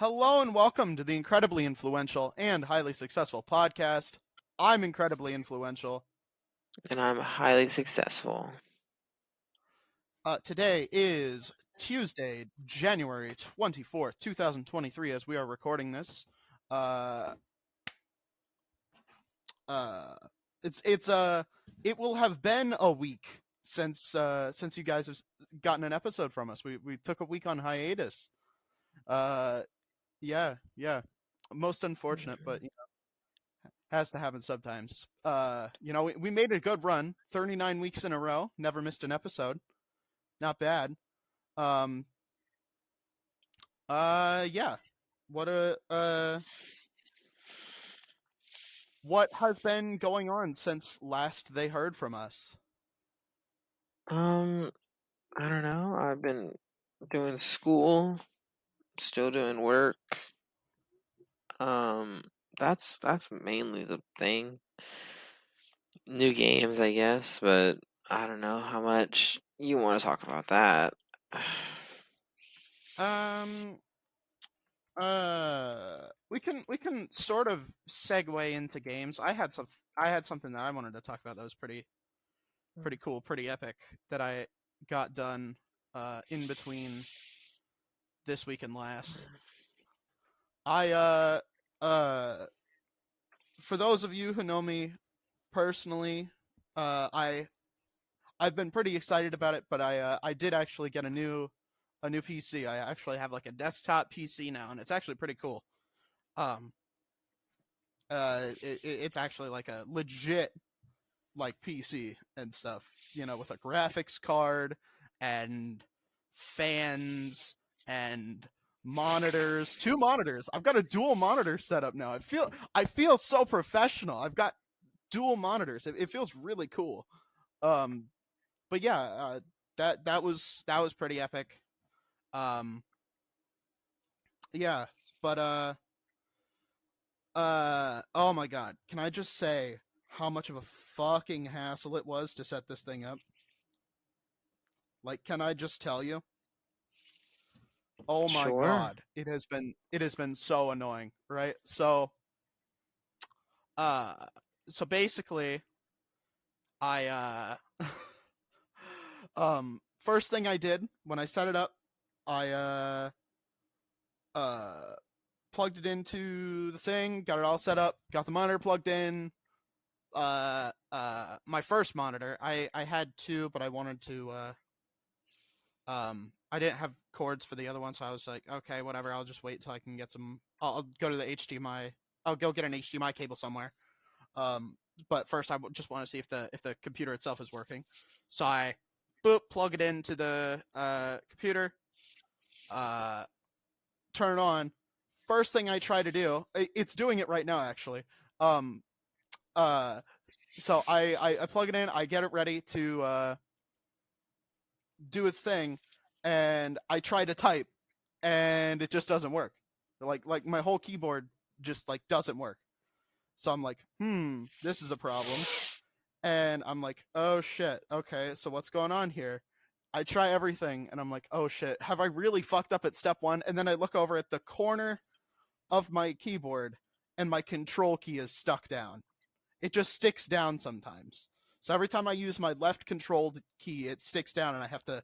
Hello and welcome to the incredibly influential and highly successful podcast. I'm incredibly influential. And I'm highly successful. Today is Tuesday, January 24th, 2023, as we are recording this. Uh, uh, it will have been a week since you guys have gotten an episode from us. We took a week on hiatus. Uh, yeah. Most unfortunate, but has to happen sometimes. We made a good run, 39 weeks in a row, never missed an episode. Not bad. Um, yeah. What what has been going on since last they heard from us? Um, I don't know. I've been doing school, still doing work. Um, that's mainly the thing. New games, I guess, but I don't know how much you want to talk about that. Um, we can sort of segue into games. I had something that I wanted to talk about that was pretty cool, pretty epic that I got done in between this week and last. I uh for those of you who know me personally, I've been pretty excited about it, but I did actually get a new PC. I actually have like a desktop PC now, and it's actually pretty cool. Um it's actually like a legit like PC and stuff, with a graphics card and fans and monitors, two monitors. I've got a dual monitor setup now. I feel so professional. I've got dual monitors. It feels really cool. Um, but yeah, that was pretty epic. Um, yeah, but oh my god, can I just say how much of a fucking hassle it was to set this thing up? Like, can I just tell you? Oh my Sure. god, it has been so annoying, right? Uh so basically I first thing I did when I set it up, I uh plugged it into the thing, got it all set up, got the monitor plugged in. My first monitor, I had two, but I wanted to I didn't have cords for the other one, so I was like, okay, whatever, I'll just wait till I can get some. I'll go to the HDMI. I'll go get an HDMI cable somewhere. Um, but first, just want to see if the computer itself is working. So I, plug it into the computer. Uh, Turn it on. First thing I try to do, it's doing it right now actually. Um, uh, so I plug it in. I get it ready to do its thing, and I try to type, and it just doesn't work. Like my whole keyboard just like doesn't work. So I'm like, this is a problem. And I'm like, oh shit, okay, so what's going on here? I try everything, and I'm like, oh shit, have I really fucked up at step one? And then I look over at the corner of my keyboard, and my control key is stuck down. It just sticks down sometimes. So every time I use my left controlled key, it sticks down, and I have to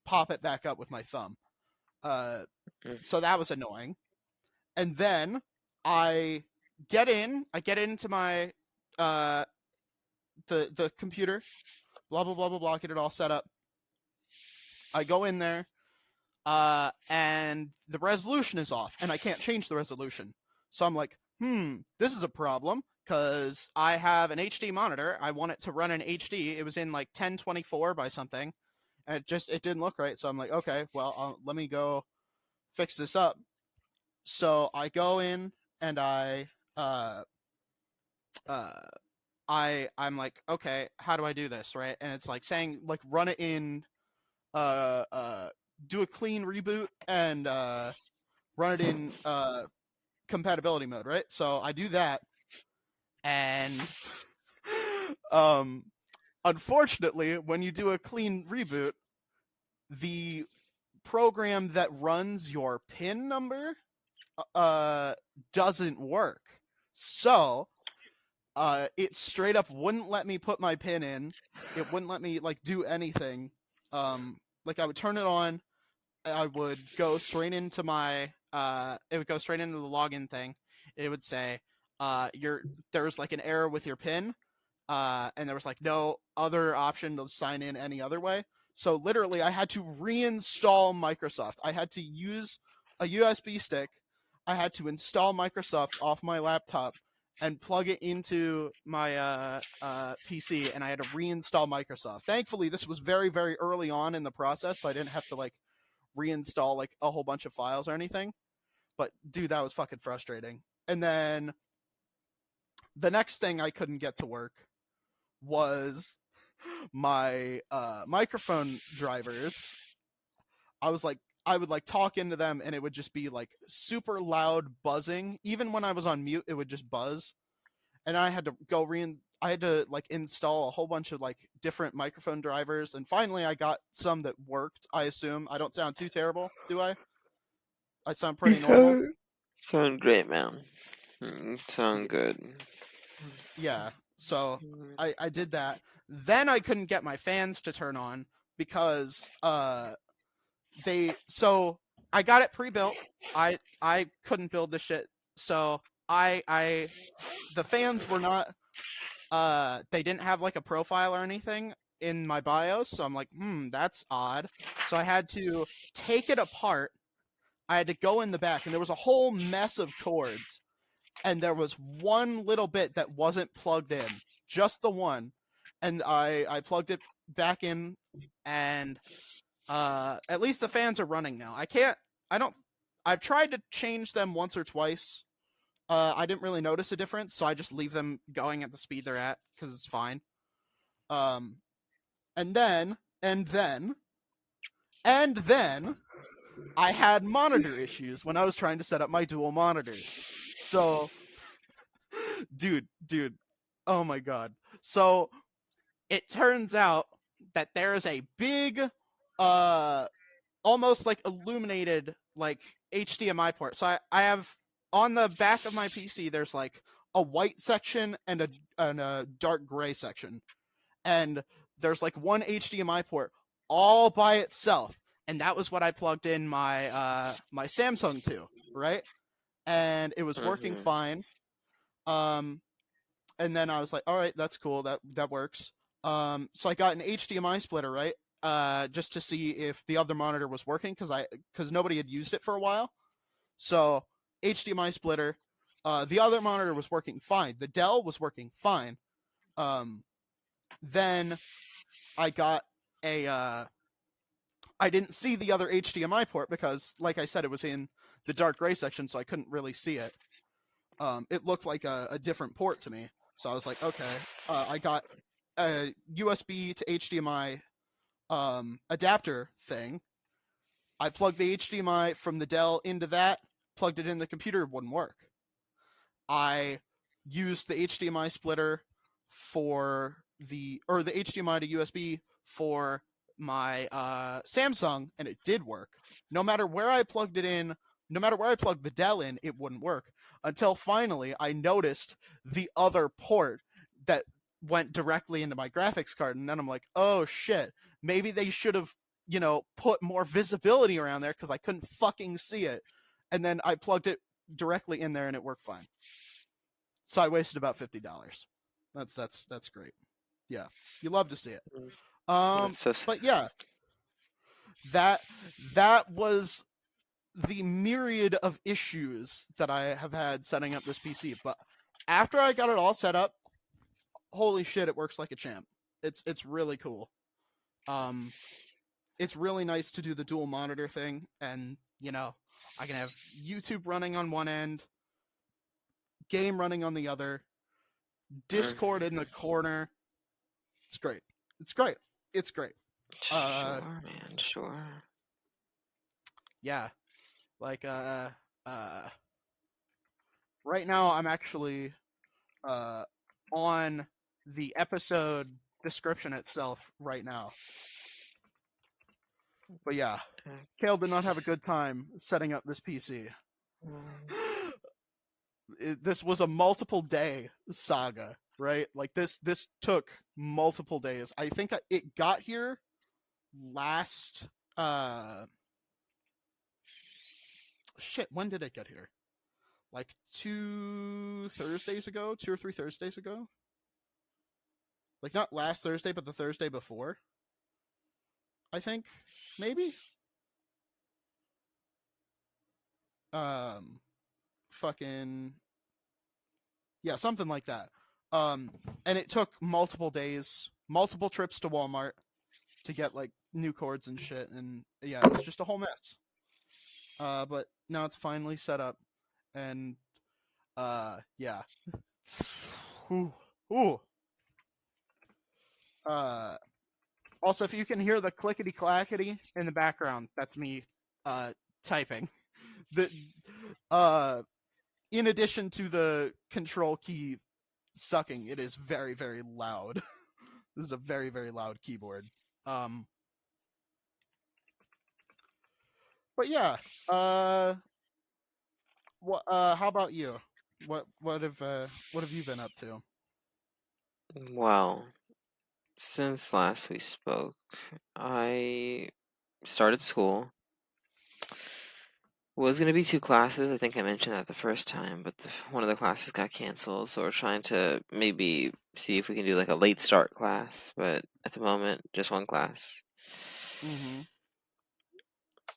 pop it back up with my thumb. Uh, Mm. so that was annoying. And then I get into my uh the computer, blah blah blah blah blah, get it all set up. I go in there, and the resolution is off, and I can't change the resolution. So I'm like, this is a problem because I have an HD monitor. I want it to run in HD. It was in like 1024 by something, and it didn't look right. So I'm like, okay, well, let me go fix this up. So I go in and uh uh I'm like, okay, how do I do this, right? And it's like saying like run it in uh uh do a clean reboot and run it in compatibility mode, right? So I do that, and um unfortunately when you do a clean reboot, the program that runs your pin number doesn't work. So it straight up wouldn't let me put my pin in. It wouldn't let me like do anything. Like I would turn it on, I would go straight into my it would go straight into the login thing. It would say there's like an error with your pin, and there was like no other option to sign in any other way. So literally I had to reinstall Microsoft. I had to use a USB stick. I had to install Microsoft off my laptop and plug it into my PC, and I had to reinstall Microsoft. Thankfully, this was very, very early on in the process, so I didn't have to like reinstall like a whole bunch of files or anything. But dude, that was fucking frustrating. And then the next thing I couldn't get to work was my microphone drivers. I would like talk into them and it would just be like super loud buzzing. Even when I was on mute, it would just buzz. And I had to I had to like install a whole bunch of like different microphone drivers, and finally I got some that worked. I assume I don't sound too terrible, do I? I sound pretty normal. Sound great, man. Sound good. Yeah. So I did that. Then I couldn't get my fans to turn on because I got it pre-built. I couldn't build the shit. So the fans were not they didn't have like a profile or anything in my BIOS, so I'm like, that's odd. So I had to take it apart. I had to go in the back, and there was a whole mess of cords, and there was one little bit that wasn't plugged in, just the one, and I plugged it back in, and at least the fans are running now. I've tried to change them once or twice. I didn't really notice a difference, so I just leave them going at the speed they're at because it's fine. And then I had monitor issues when I was trying to set up my dual monitors. So, dude, oh my god. So it turns out that there is a big, almost like illuminated like HDMI port. So I have on the back of my PC, there's like a white section and a dark gray section, and there's like one HDMI port all by itself, and that was what I plugged in my my Samsung to, right? And it was working fine. And then I was like, all right, that's cool, that works. So I got an HDMI splitter, right? Just to see if the other monitor was working, because nobody had used it for a while. So HDMI splitter. The other monitor was working fine. The Dell was working fine. Then I got I didn't see the other HDMI port because, like I said, it was in the dark gray section, so I couldn't really see it. It looked like a different port to me. So I was like, okay. I got a USB to HDMI adapter thing. I plugged the HDMI from the Dell into that, plugged it in the computer, it wouldn't work. I used the HDMI splitter for the HDMI to USB for my Samsung, and it did work. No matter where I plugged it in, no matter where I plugged the Dell in, it wouldn't work. Until finally I noticed the other port that went directly into my graphics card, and then I'm like, oh shit, maybe they should have, put more visibility around there because I couldn't fucking see it. And then I plugged it directly in there and it worked fine. So I wasted about $50. That's great. Yeah, you love to see it. But yeah, that was the myriad of issues that I have had setting up this PC. But after I got it all set up, holy shit, it works like a champ. It's really cool. It's really nice to do the dual monitor thing, and I can have YouTube running on one end, game running on the other, Discord in the corner. It's great. It's great. It's great. Sure, man. Sure. Yeah. Like right now I'm actually on the episode description itself right now. But yeah, Kael did not have a good time setting up this PC. This was a multiple day saga, right? Like this took multiple days. I think it got here last shit, when did it get here? Like 2 Thursdays ago, 2 or 3 Thursdays ago. Like not last Thursday, but the Thursday before. I think maybe. Um, fucking yeah, something like that. And it took multiple days, multiple trips to Walmart to get like new cords and shit, and yeah, it was just a whole mess. But now it's finally set up, and yeah. Ooh, ooh. Uh, Also, if you can hear the clickety clackety in the background, that's me typing. The in addition to the control key sucking, it is very very loud. This is a very very loud keyboard. Um, but yeah. What? How about you? What have you been up to? Well, since last we spoke, I started school. Was going to be two classes. I think I mentioned that the first time, but one of the classes got canceled. So we're trying to maybe see if we can do like a late start class. But at the moment, just one class. Mm-hmm.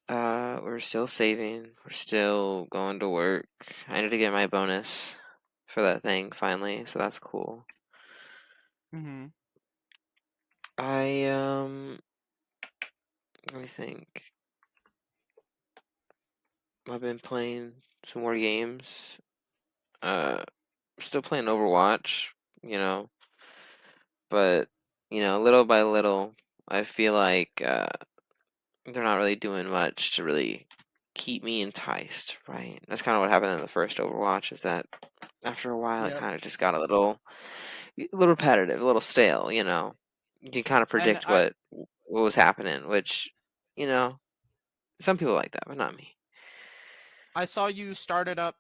We're still saving. We're still going to work. I need to get my bonus for that thing finally, so that's cool. Mm-hmm. I let me think. I've been playing some more games. Uh, Still playing Overwatch, you know, but little by little, I feel like they're not really doing much to really keep me enticed, right? That's kind of what happened in the first Overwatch, is that after a while it Yep. kind of just got a little repetitive, a little stale, you know. You can kind of And predict what was happening, which, you know, some people like that, but not me. I saw you started up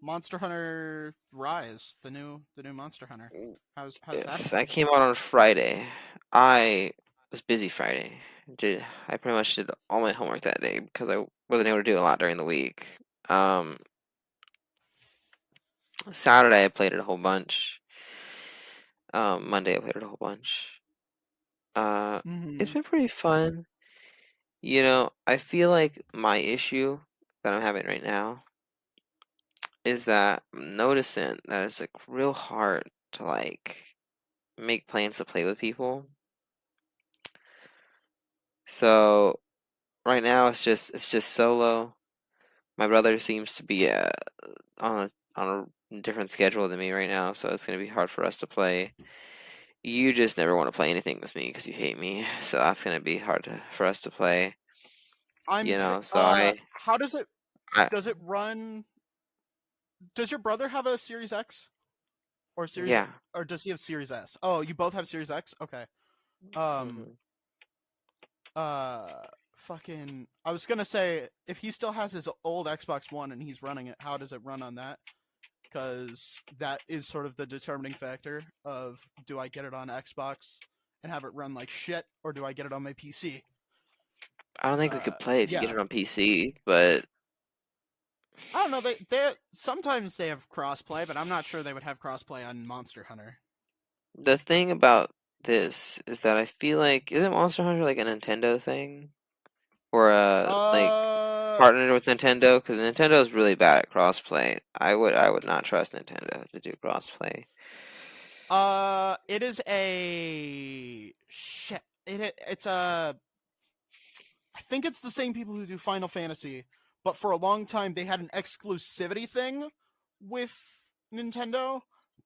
Monster Hunter Rise, the new Monster Hunter. How's that Yes, going? that came out on Friday. I was busy Friday. I pretty much did all my homework that day because I wasn't able to do a lot during the week. Um, Saturday I played it a whole bunch. Monday I played it a whole bunch. Uh, it's Mm-hmm. been pretty fun. I feel like my issue that I'm having right now is that I'm noticing that it's like real hard to like make plans to play with people. So right now it's just solo. My brother seems to be on a different schedule than me right now, so it's gonna be hard for us to play. You just never want to play anything with me because you hate me, so that's gonna be hard for us to play. So How does it I does it run? Does your brother have a Series X or Series, yeah. or does he have Series S? Oh, you both have Series X. Okay. Um. hmm Fucking. I was gonna say, if he still has his old Xbox One and he's running it, how does it run on that? Because that is sort of the determining factor of, do I get it on Xbox and have it run like shit, or do I get it on my PC? I don't think we could play if you get Yeah. it on PC, but I don't know. They sometimes they have crossplay, but I'm not sure they would have crossplay on Monster Hunter. the thing about this is that I feel like, isn't Monster Hunter like a Nintendo thing? Or like Uh, partnered with Nintendo? Because Nintendo is really bad at crossplay. I would not trust Nintendo to do crossplay. it is a shit. It's a. I think it's the same people who do Final Fantasy, but for a long time they had an exclusivity thing with Nintendo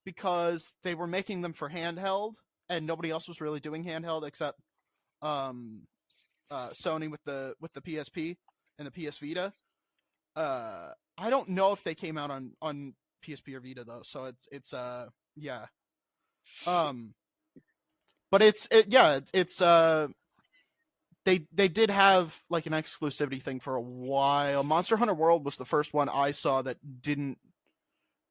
because they were making them for handheld, and nobody else was really doing handheld except um Sony with the PSP and the PS Vita. I don't know if they came out on PSP or Vita though, so it's yeah. Um, but it's they did have like an exclusivity thing for a while. Monster Hunter World was the first one I saw that didn't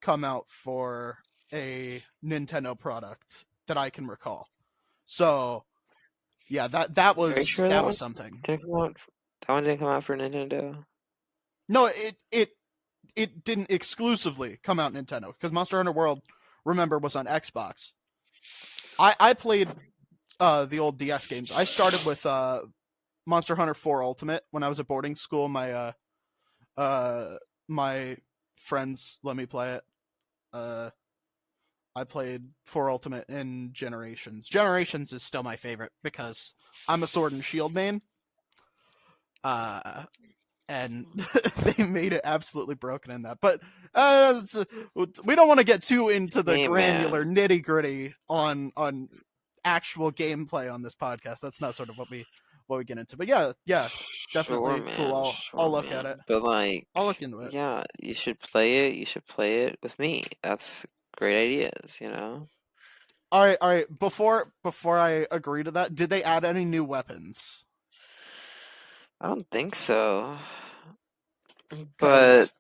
come out for a Nintendo product that I can recall. So yeah, that Very was sure that that was one something. didn't come out. That one didn't come out for Nintendo. No, it didn't exclusively come out Nintendo because Monster Hunter World, remember, was on Xbox. I played the old DS games. I started with Monster Hunter 4 Ultimate when I was at boarding school. Uh my friends let me play it. I played 4 Ultimate in Generations. Generations is still my favorite because I'm a Sword and Shield main. Uh and they made it absolutely broken in that. But we don't want to get too into the Hey granular man, nitty gritty on actual gameplay on this podcast. That's not sort of what we get into. But yeah, sure definitely cool. man, I'll sure look at it. man. But like, I'll look into it. yeah, you should play it. You should play it with me. That's great ideas, you know. All right. Before I agree to that, did they add any new weapons? I don't think so, but Because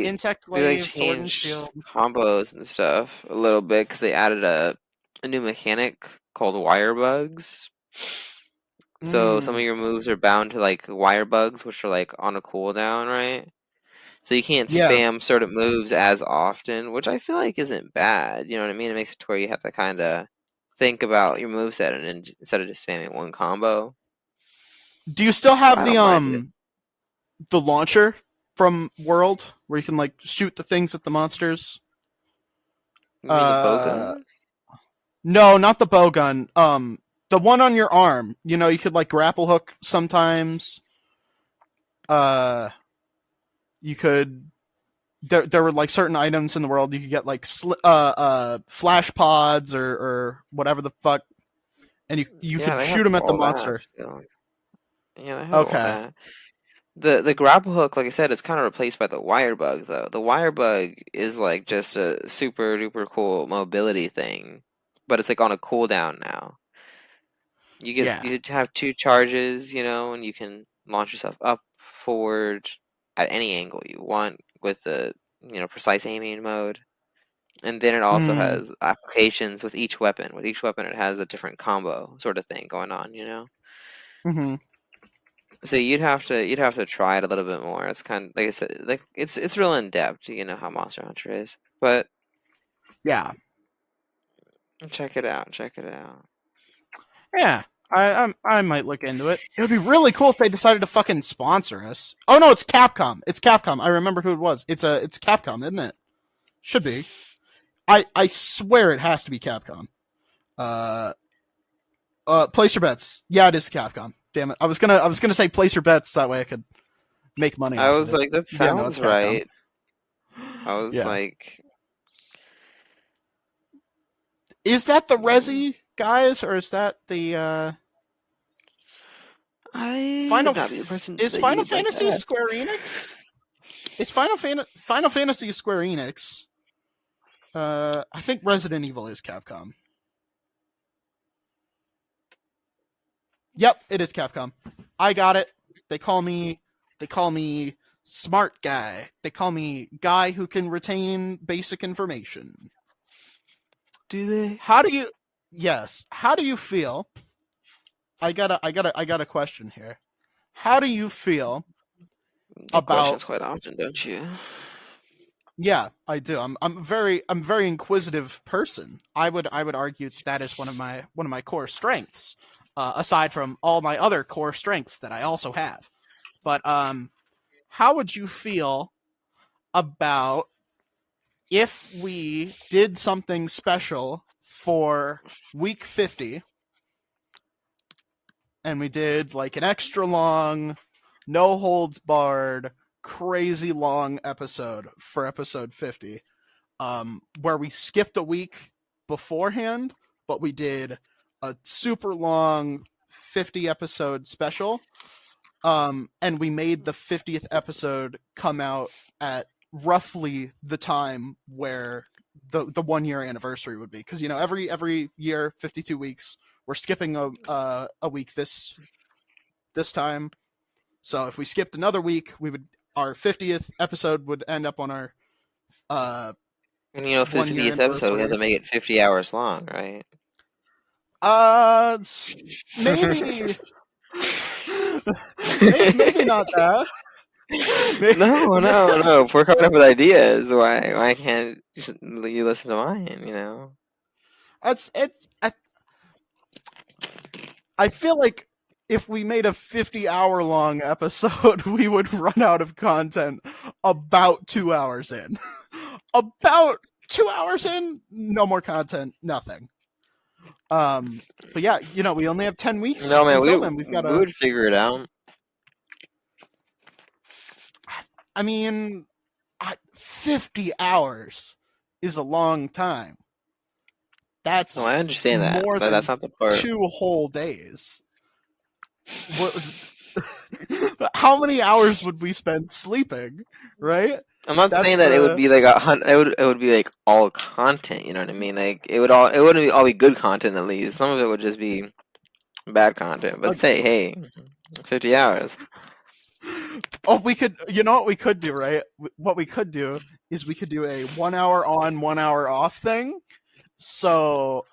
Insect they like Glaive, Sword and changed Shield. combos and stuff a little bit because they added a new mechanic called wire bugs. So some of Mm, your moves are bound to like wire bugs, which are like on a cooldown, right? So you can't yeah. spam certain moves as often, which I feel like isn't bad. You know what I mean? It makes it to where you have to kind of think about your moveset instead of just spamming one combo. Do you still So have I don't mind it. the launcher from World where you can like shoot the things at the monsters? You mean the Uh bowgun? no, not the bow gun. The one on your arm. You know, you could like grapple hook sometimes. Uh you could there were like certain items in the world you could get like flash pods or whatever the fuck, and you Yeah, could they shoot have them at the all that monster. still. Yeah, they have all Okay. that. The grapple hook, like I said, is kind of replaced by the wire bug though. The wire bug is like just a super duper cool mobility thing, but it's like on a cooldown now. Yeah. You have two charges, you know, and you can launch yourself up, forward, at any angle you want with the precise aiming mode. And then it also Hmm. has applications with each weapon. With each weapon, it has a different combo sort of thing going on, you know. Mm-hmm. So you'd have to try it a little bit more. It's kind of like I said, like it's real in depth. You know how Monster Hunter is, but Yeah. check it out. Check it out. Yeah. I might look into it. It would be really cool if they decided to fucking sponsor us. Oh no, it's Capcom. It's Capcom. I remember who it was. It's Capcom, isn't it? Should be. I swear it has to be Capcom. Uh place your bets. Yeah, it is Capcom. Damn it. I was gonna say place your bets that way I could make money I off of was it. like, that Yeah, no, it's sounds Capcom. right. I was Yeah. like, Is that the mm, Resi guys or is that the I would not be the person to Is say Final you'd like to Fantasy ask. Square Enix? Is Final Fantasy Square Enix? I think Resident Evil is Capcom. Yep, it is Capcom. I got it. They call me smart guy. They call me guy who can retain basic information. Do they? How do you Yes, how do you feel? I got a question here. How do you feel You get about questions quite often, don't you? Yeah, I do. I'm a very inquisitive person. I would argue that is one of my core strengths, aside from all my other core strengths that I also have. But how would you feel about if we did something special for week 50 and we did like an extra long, no holds barred, crazy long episode for episode 50, where we skipped a week beforehand, but we did a super long 50 episode special. And we made the 50th episode come out at roughly the time where the 1 year anniversary would be, because you know every year 52 weeks we're skipping a week this time. So if we skipped another week, our 50th episode would end up on our And you know, for the 1 year 50th episode, we have anniversary. to make it 50 hours long, right? Maybe maybe not that. No, no, no. If we're coming up with ideas, why can't you listen to mine? You know. It's I feel like if we made a 50-hour long episode, we would run out of content about 2 hours in. About 2 hours in, no more content, nothing. But yeah, we only have 10 weeks No, man, until then. We've got we would figure it out. I mean, 50 hours is a long time. That's No, I understand that, more but than that's not the part. 2 whole days. How many hours would we spend sleeping, right? I'm not That's saying that it would be like it would be like all content. You know what I mean? Like it wouldn't all be good content. At least some of it would just be bad content. But say, hey, 50 hours. Oh, we could. You know what we could do, right? What we could do is we could do a 1 hour on, 1 hour off thing. So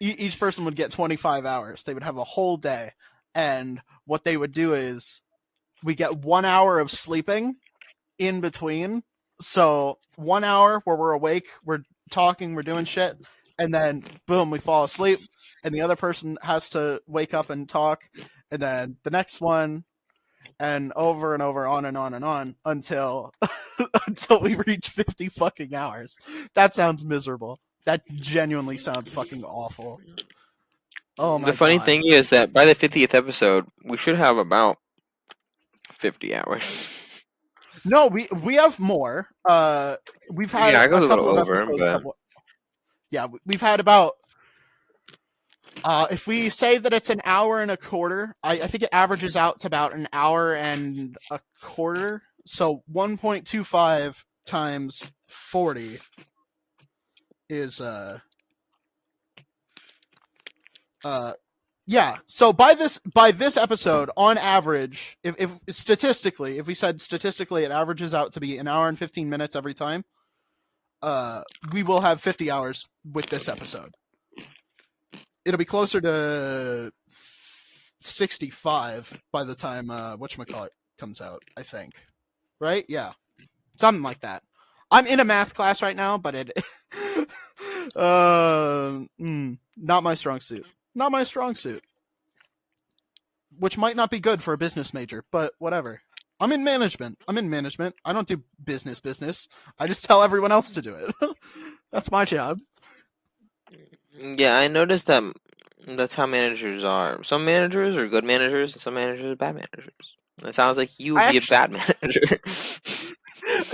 each person would get 25 hours. They would have a whole day, and what they would do is we get 1 hour of sleeping in between. So 1 hour where we're awake, we're talking, we're doing shit, and then boom, we fall asleep, and the other person has to wake up and talk, and then the next one, and over and over, on and on and on until until we reach 50 fucking hours. That sounds miserable. That genuinely sounds fucking awful. Oh my god. The funny thing is that by the 50th episode, we should have about 50 hours. No, we have more. We've had Yeah, I go a a couple little of over, episodes. but Yeah, we've had about. If we say that it's an hour and a quarter, I think it averages out to about an hour and a quarter. So 1.25 times 40 is yeah. So by this episode, on average, if statistically, if we said statistically it averages out to be an hour and 15 minutes every time, we will have 50 hours with this episode. It'll be closer to 65 by the time whatchamacallit comes out, I think. Right? Yeah. Something like that. I'm in a math class right now, but it not my strong suit. Not my strong suit. Which might not be good for a business major, but whatever. I'm in management. I don't do business. I just tell everyone else to do it. That's my job. yeah, I noticed that that's how managers are. Some managers are good managers, and some managers are bad managers. It sounds like you would be a bad manager.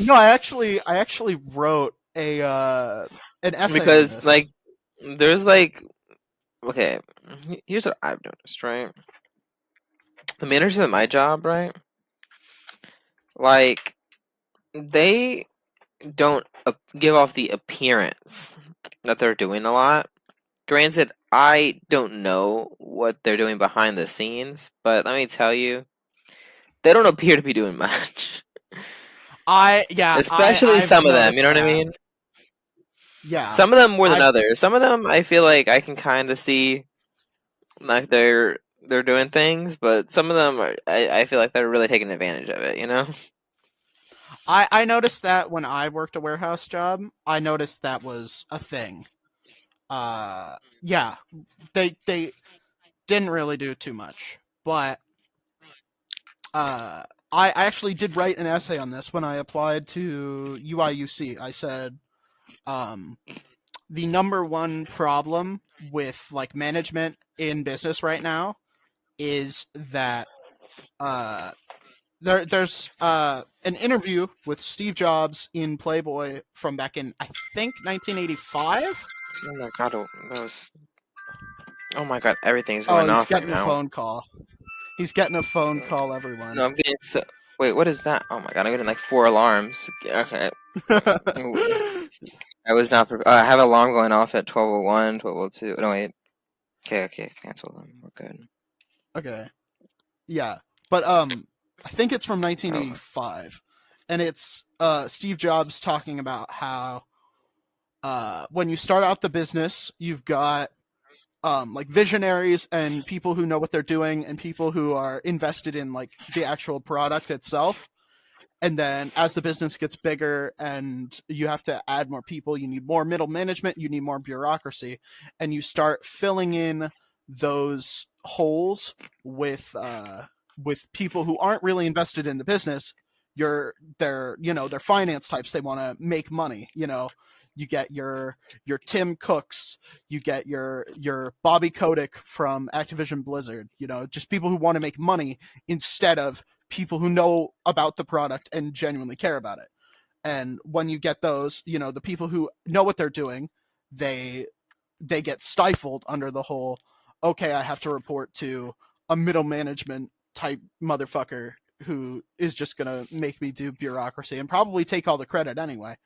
No, I actually wrote an essay because on this. like there's like okay, here's what I've noticed, right? The managers at my job, right? Like they don't give off the appearance that they're doing a lot. Granted, I don't know what they're doing behind the scenes, but let me tell you, they don't appear to be doing much. Especially I've some of them, you know what I that. mean? Yeah. Some of them more than others. Some of them I feel like I can kind of see like they're doing things, but some of them I feel like they're really taking advantage of it, you know? I noticed that when I worked a warehouse job. I noticed that was a thing. Yeah, they didn't really do too much, but I actually did write an essay on this when I applied to UIUC. I said, the number one problem with like management in business right now is that there's an interview with Steve Jobs in Playboy from back in, I think, 1985. Oh my god, that was... Oh my god, everything's Oh, going he's off right getting a now. phone call. He's getting a phone call, everyone. No, I'm getting so... Wait, what is that? Oh my god, I'm getting like 4 alarms. Okay. I was not prepared. I have an alarm going off at 12:01, 12:02. No, wait. Okay, cancel them. We're good. Okay. Yeah, but I think it's from Oh. 1985, and it's Steve Jobs talking about how when you start out the business, you've got like visionaries and people who know what they're doing and people who are invested in like the actual product itself. And then as the business gets bigger and you have to add more people, you need more middle management, you need more bureaucracy, and you start filling in those holes with people who aren't really invested in the business. They're finance types. They want to make money. You get your Tim Cooks, you get your Bobby Kotick from Activision Blizzard. Just people who want to make money instead of people who know about the product and genuinely care about it. And when you get those, the people who know what they're doing, they they get stifled under the whole, okay, I have to report to a middle management type motherfucker who is just gonna make me do bureaucracy and probably take all the credit anyway.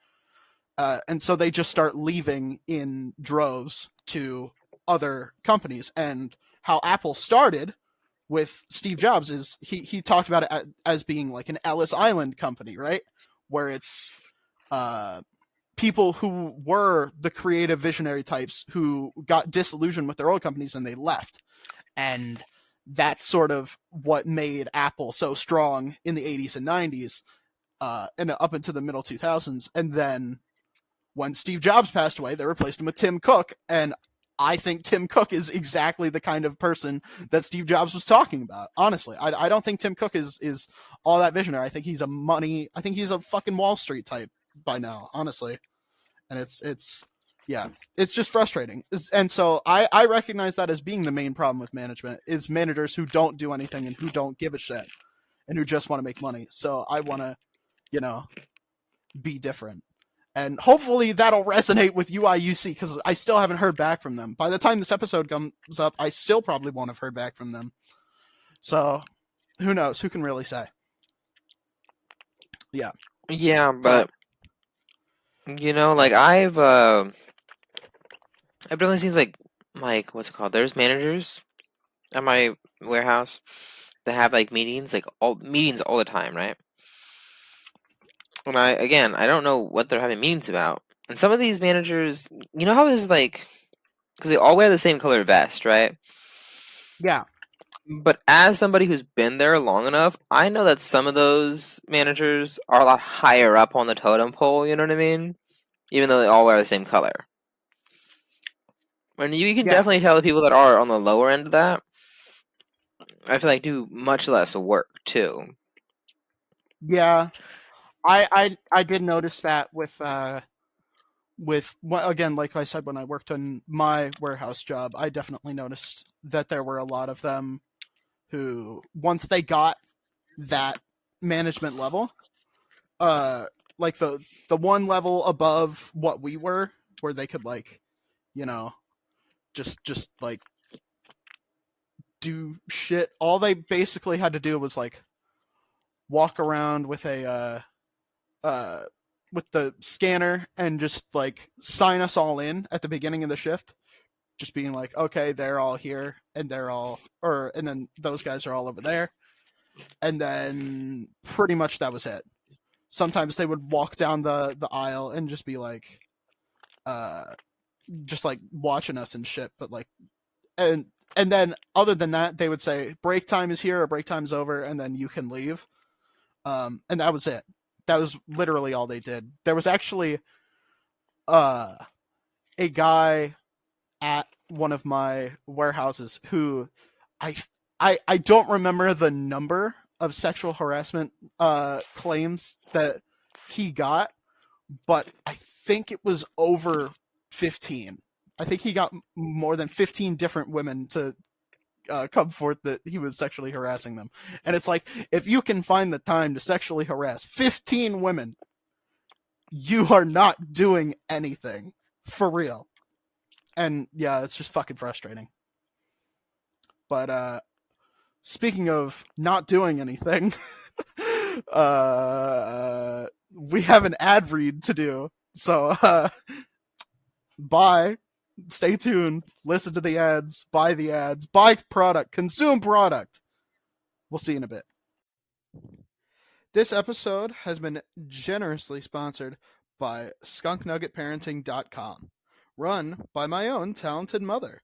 And so they just start leaving in droves to other companies. And how Apple started with Steve Jobs is he talked about it as being like an Ellis Island company, right? Where it's uh, people who were the creative visionary types who got disillusioned with their old companies and they left. And that's sort of what made Apple so strong in the 80s and 90s and up into the middle 2000s. And then when Steve Jobs passed away, they replaced him with Tim Cook. And I think Tim Cook is exactly the kind of person that Steve Jobs was talking about. Honestly, I don't think Tim Cook is all that visionary. I think he's I think he's a fucking Wall Street type by now, honestly. And it's yeah, it's just frustrating. And so I recognize that as being the main problem with management is managers who don't do anything and who don't give a shit and who just want to make money. So I want to, you know, be different. And hopefully that'll resonate with UIUC because I still haven't heard back from them. By the time this episode comes up, I still probably won't have heard back from them. So who knows? Who can really say? Yeah. Yeah, But but like I've definitely seen like what's it called? There's managers at my warehouse that have like meetings, like all meetings all the time, right? And I don't know what they're having meetings about. And some of these managers, you know how there's like, because they all wear the same color vest, right? yeah. But as somebody who's been there long enough, I know that some of those managers are a lot higher up on the totem pole, you know what I mean? Even though they all wear the same color. And you can Yeah. definitely tell the people that are on the lower end of that, I feel like do much less work too. Yeah. I did notice that with well, again, like I said, when I worked on my warehouse job, I definitely noticed that there were a lot of them who once they got that management level, uh like the one level above what we were, where they could like, you know, just like do shit. All they basically had to do was like walk around with a uh with the scanner and just like sign us all in at the beginning of the shift, just being like, okay, they're all here and they're all or and then those guys are all over there. And then pretty much that was it. Sometimes they would walk down the aisle and just be like uh just like watching us and shit, but like and and then other than that they would say break time is here or break time's over and then you can leave. And that was it. That was literally all they did. There was actually uh a guy at one of my warehouses who I I don't remember the number of sexual harassment claims that he got, but I think it was over 15. I think he got more than 15 different women to come forth that he was sexually harassing them. And it's like, if you can find the time to sexually harass 15 women, you are not doing anything for real. And yeah, it's just fucking frustrating. But speaking of not doing anything, we have an ad read to do. So bye. Stay tuned. Listen to the ads. Buy the ads. Buy product. Consume product. We'll see you in a bit. This episode has been generously sponsored by skunknuggetparenting.com, run by my own talented mother.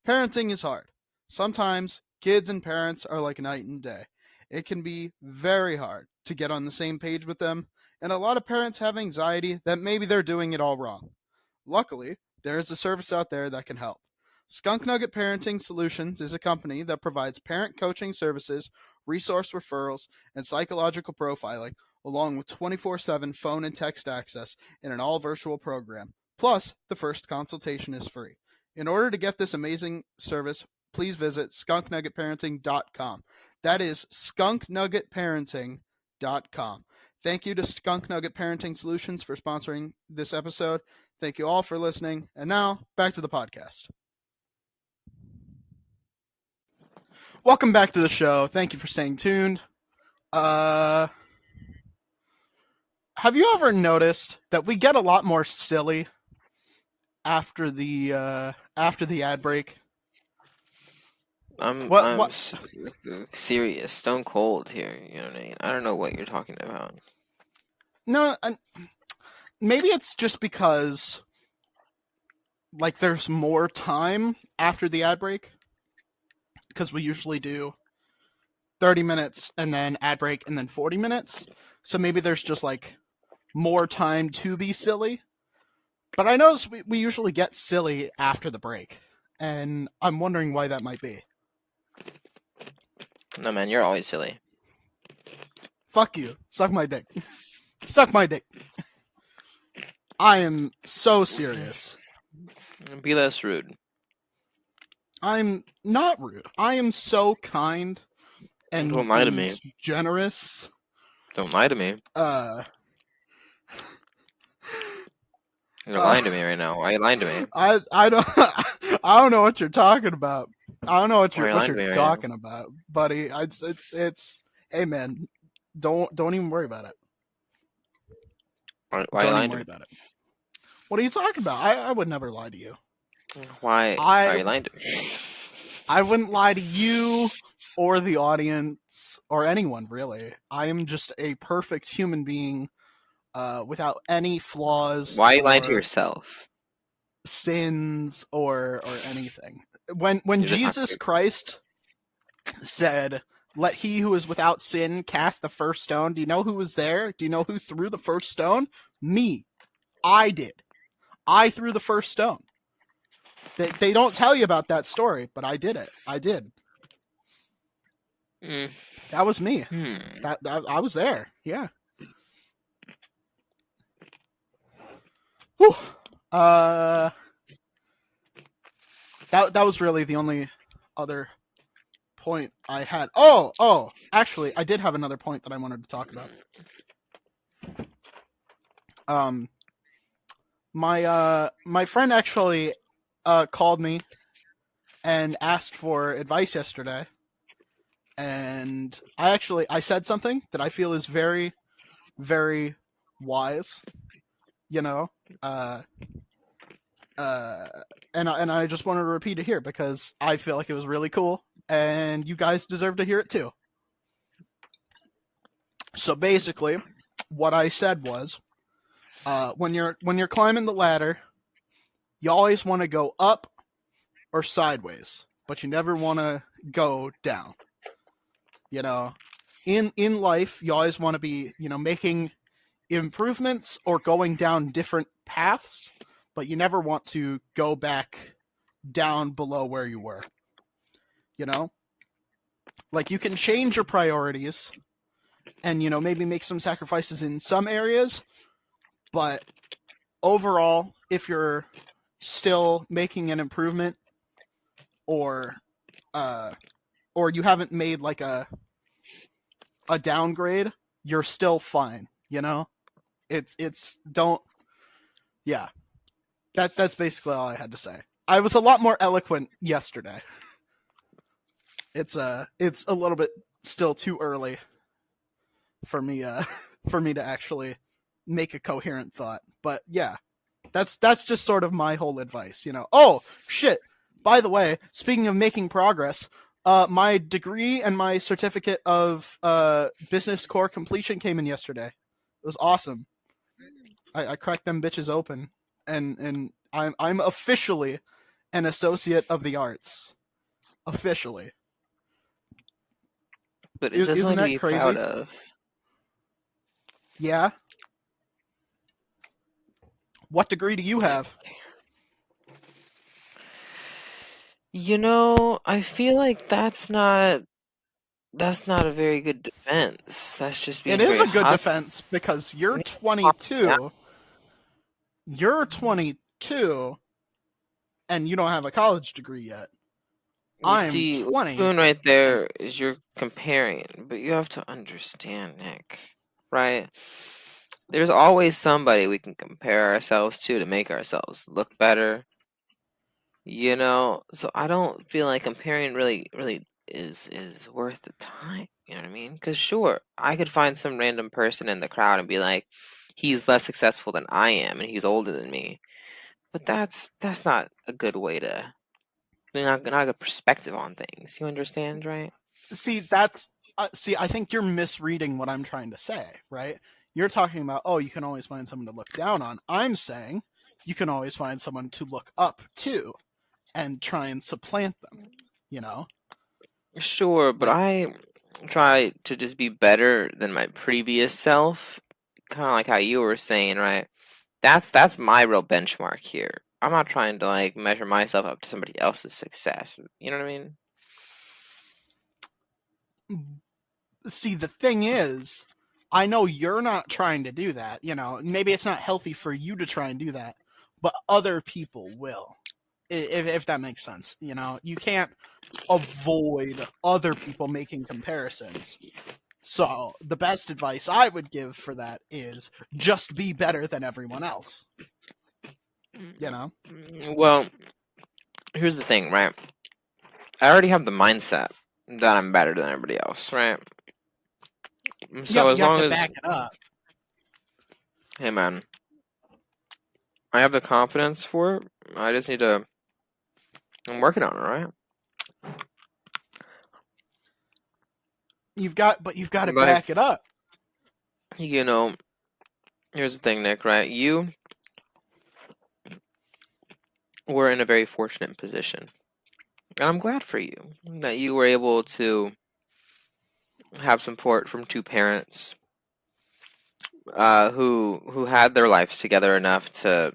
Parenting is hard. Sometimes kids and parents are like night and day. It can be very hard to get on the same page with them, and a lot of parents have anxiety that maybe they're doing it all wrong. Luckily, there is a service out there that can help. Skunk Nugget Parenting Solutions is a company that provides parent coaching services, resource referrals, and psychological profiling, along with 24/7 phone and text access in an all-virtual program. Plus, the first consultation is free. In order to get this amazing service, please visit skunknuggetparenting.com. That is skunknuggetparenting.com. Thank you to Skunk Nugget Parenting Solutions for sponsoring this episode. Thank you all for listening. And now, back to the podcast. Welcome back to the show. Thank you for staying tuned. Have you ever noticed that we get a lot more silly after the ad break? I'm serious, stone cold here. You know what I mean? I don't know what you're talking about. No, maybe it's just because like there's more time after the ad break. Because we usually do 30 minutes and then ad break and then 40 minutes. So maybe there's just like more time to be silly. But I notice we usually get silly after the break. And I'm wondering why that might be. No, man, you're always silly. Fuck you. Suck my dick. Suck my dick. I am so serious. Be less rude. I'm not rude. I am so kind and, Don't lie to me. Generous. Don't lie to me. You're lying to me right now. Why are you lying to me? I don't know what you're talking about. I don't know what you're talking about, buddy. It's hey man, don't even worry about it. Why are you lying to me? About it. What are you talking about? I would never lie to you. Why are you lying to me? I wouldn't lie to you or the audience or anyone, really. I am just a perfect human being without any flaws. Why are you lying to yourself? Sins or anything. When Jesus Christ said, "Let he who is without sin cast the first stone," do you know who was there? Do you know who threw the first stone? Me. I did. I threw the first stone. They don't tell you about that story, but I did it. I did. That was me. That I was there. Yeah. Whew. That was really the only other point I had. Oh, actually, I did have another point that I wanted to talk about. My friend actually called me and asked for advice yesterday, and I said something that I feel is very, very wise, you know, and I just wanted to repeat it here because I feel like it was really cool, and you guys deserve to hear it too. So basically, what I said was, when you're climbing the ladder, you always want to go up or sideways, but you never want to go down. You know, in life, you always want to be, making improvements or going down different paths, but you never want to go back down below where you were. Like you can change your priorities and, maybe make some sacrifices in some areas, but overall, if you're still making an improvement or you haven't made like a downgrade, you're still fine, It's that's basically all I had to say. I was a lot more eloquent yesterday. It's a little bit still too early for me to actually make a coherent thought. But yeah, that's just sort of my whole advice, Oh, shit. By the way, speaking of making progress, My degree and my certificate of business core completion came in yesterday. It was awesome. I cracked them bitches open, and I'm officially an associate of the arts. Officially, But is that isn't something to that be proud crazy? of? Yeah. What degree do you have? I feel like that's not a very good defense. That's just It being is very a good hot. defense because you're I mean, 22. You're 22, and you don't have a college degree yet. you I'm see, what 20, you're doing right and there is you're comparing, but you have to understand, Nick, right? There's always somebody we can compare ourselves to make ourselves look better, So I don't feel like comparing really is worth the time. You know what I mean? Because sure, I could find some random person in the crowd and be like, he's less successful than I am, and he's older than me. But that's not a good way to not a good perspective on things. You understand, right? see I think you're misreading what I'm trying to say, right? You're talking about, oh, you can always find someone to look down on. I'm saying you can always find someone to look up to and try and supplant them, you know? Sure, but Like, I try to just be better than my previous self, kind of like how you were saying, right? That's my real benchmark here. I'm not trying to like measure myself up to somebody else's success. You know what I mean? see, the thing is, I know you're not trying to do that, maybe it's not healthy for you to try and do that, but other people will. If that makes sense, you can't avoid other people making comparisons. So the best advice I would give for that is just be better than everyone else. You know? Well, here's the thing, right? I already have the mindset that I'm better than everybody else, right? Yeah, So but as you have long to as, back it up. hey man, I have the confidence for it. I just need to. I'm working on it, right? You've got to But back it up. you know, here's the thing, Nick. Right? You were in a very fortunate position, and I'm glad for you that you were able to have support from two parents who had their lives together enough to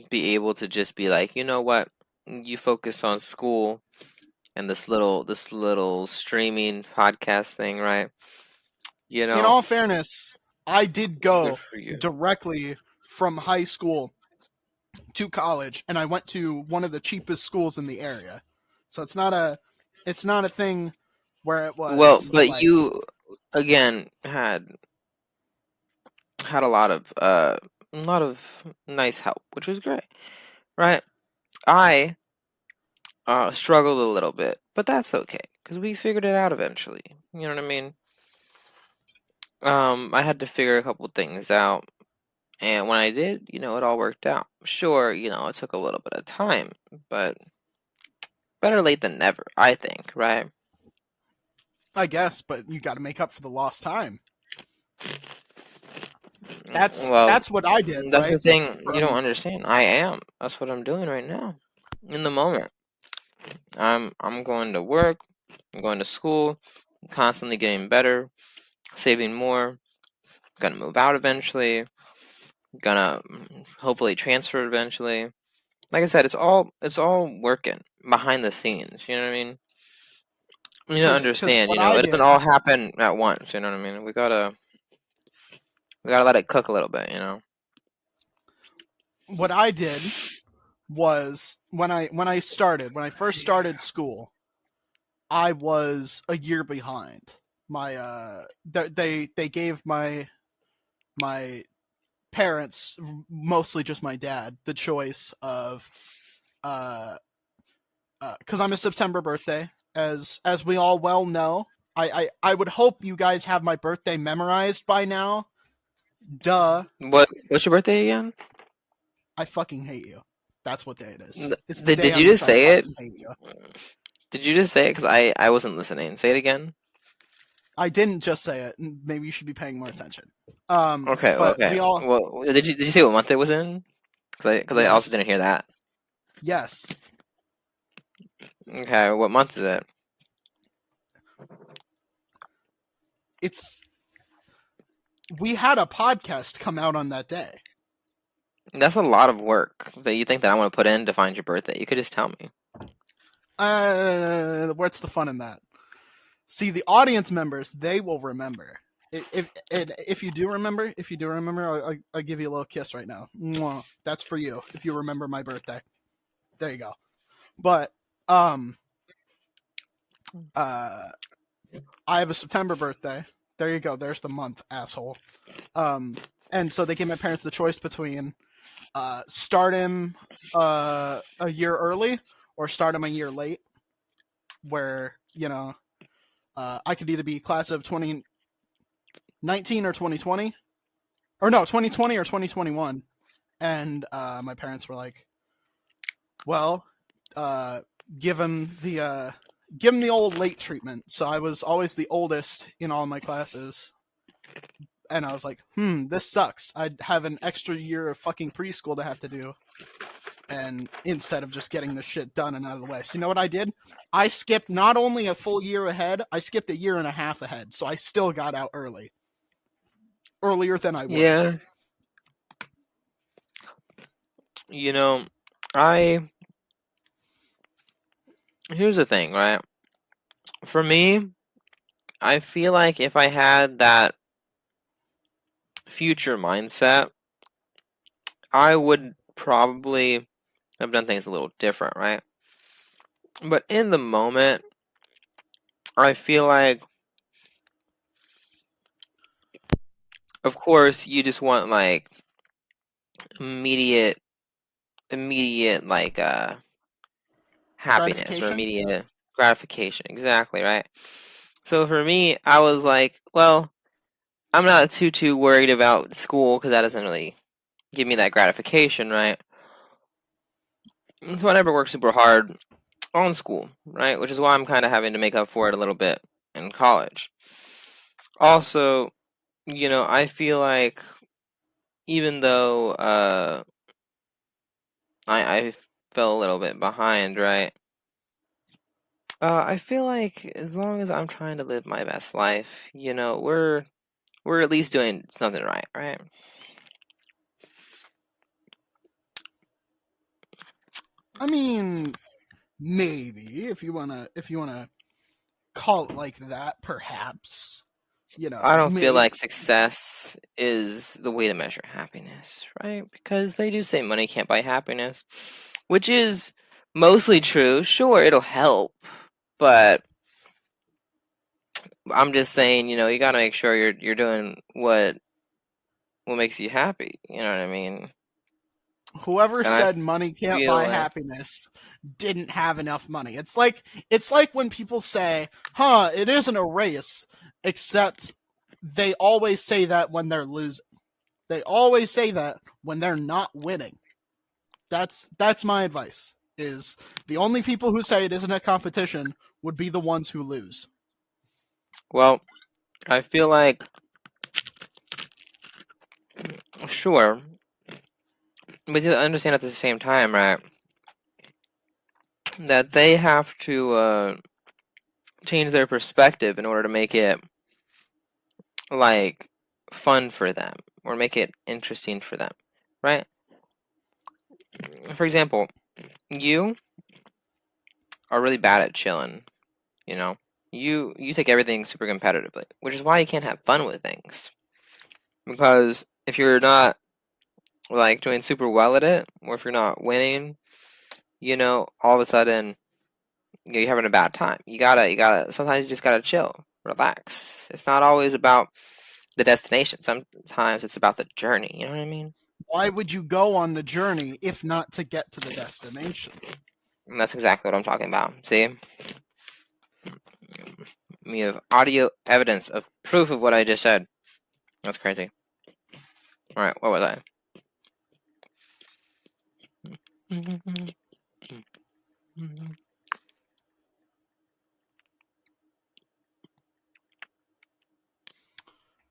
be able to just be like, you know what, you focus on school and this little streaming podcast thing, right? You In know, all fairness, I did good go for you. directly from high school to college, and I went to one of the cheapest schools in the area. So it's not a thing where it Well, was but like, you again had a lot of nice help, which was great, right? I struggled a little bit, but that's okay because we figured it out eventually. You know what I mean? I had to figure a couple things out, and when I did, it all worked out. Sure, it took a little bit of time, but better late than never, I think, right? I guess, but you got to make up for the lost time. That's Well, that's what I did, that's the right? thing you don't From understand. I am. That's what I'm doing right now, in the moment. I'm going to work. I'm going to school. I'm constantly getting better, saving more. Gonna move out eventually. Gonna hopefully transfer eventually. Like I said, it's all working behind the scenes. You know what I mean? You need to because understand. what I It doesn't did all happen at once. You know what I mean? We gotta let it cook a little bit. what I did was when I first started school, I was a year behind. They gave my parents, mostly just my dad, the choice of uh because I'm a September birthday, as we all well know. I would hope you guys have my birthday memorized by now. Duh. What's your birthday again? I fucking hate you. That's what day it is. It's the day Did you on which just I say it? fucking hate you. Did you just say it? Because I wasn't listening. Say it again. I didn't just say it. Maybe you should be paying more attention. Okay, But okay. we all Well, did you say what month it was in? Because I also yes, didn't hear that. yes. Okay, what month is it? It's we had a podcast come out on that day. That's a lot of work that you think that I want to put in to find your birthday. You could just tell me. What's the fun in that? See, the audience members, they will remember. If you do remember, I'll give you a little kiss right now. Mwah. That's for you. If you remember my birthday, there you go. But I have a September birthday. There you go. There's the month, asshole. And so they gave my parents the choice between start him a year early or start him a year late, where I could either be class of 2019 or 2020, or no, 2020 or 2021. And my parents were like, well, give him the old late treatment. So I was always the oldest in all my classes. And I was like, this sucks. I'd have an extra year of fucking preschool to have to do. And instead of just getting this shit done and out of the way. So you know what I did? I skipped not only a full year ahead, I skipped a year and a half ahead. So I still got out early. Earlier than I would have. Yeah. You know, I here's the thing, right? For me, I feel like if I had that future mindset, I would probably have done things a little different, right? But in the moment, I feel like, of course, you just want like immediate, like happiness or Gratification? immediate gratification. Exactly, right? So for me, I was like, well, I'm not too worried about school because that doesn't really give me that gratification, right? So I never worked super hard on school, right? Which is why I'm kind of having to make up for it a little bit in college. Also, I feel like even though I fell a little bit behind, right? I feel like as long as I'm trying to live my best life, we're at least doing something right, right? I mean, maybe if you wanna call it like that, perhaps. I don't feel Maybe. like success is the way to measure happiness, right? Because they do say money can't buy happiness, which is mostly true. Sure, it'll help, but I'm just saying, you gotta make sure you're doing what makes you happy. You know what I mean? Whoever And I said money can't feel buy like happiness didn't have enough money. It's like when people say, it isn't a race, except they always say that when they're losing. They always say that when they're not winning. That's my advice. Is the only people who say it isn't a competition would be the ones who lose. well, I feel like sure, but you understand at the same time, right? That they have to change their perspective in order to make it like fun for them or make it interesting for them, right? For example, you are really bad at chilling, you know. You take everything super competitively, which is why you can't have fun with things. Because if you're not like doing super well at it, or if you're not winning, all of a sudden you're having a bad time. You gotta. Sometimes you just gotta chill, relax. It's not always about the destination. Sometimes it's about the journey. You know what I mean? Why would you go on the journey if not to get to the destination? And that's exactly what I'm talking about. See, we have audio evidence of proof of what I just said. That's crazy. All right, what was I?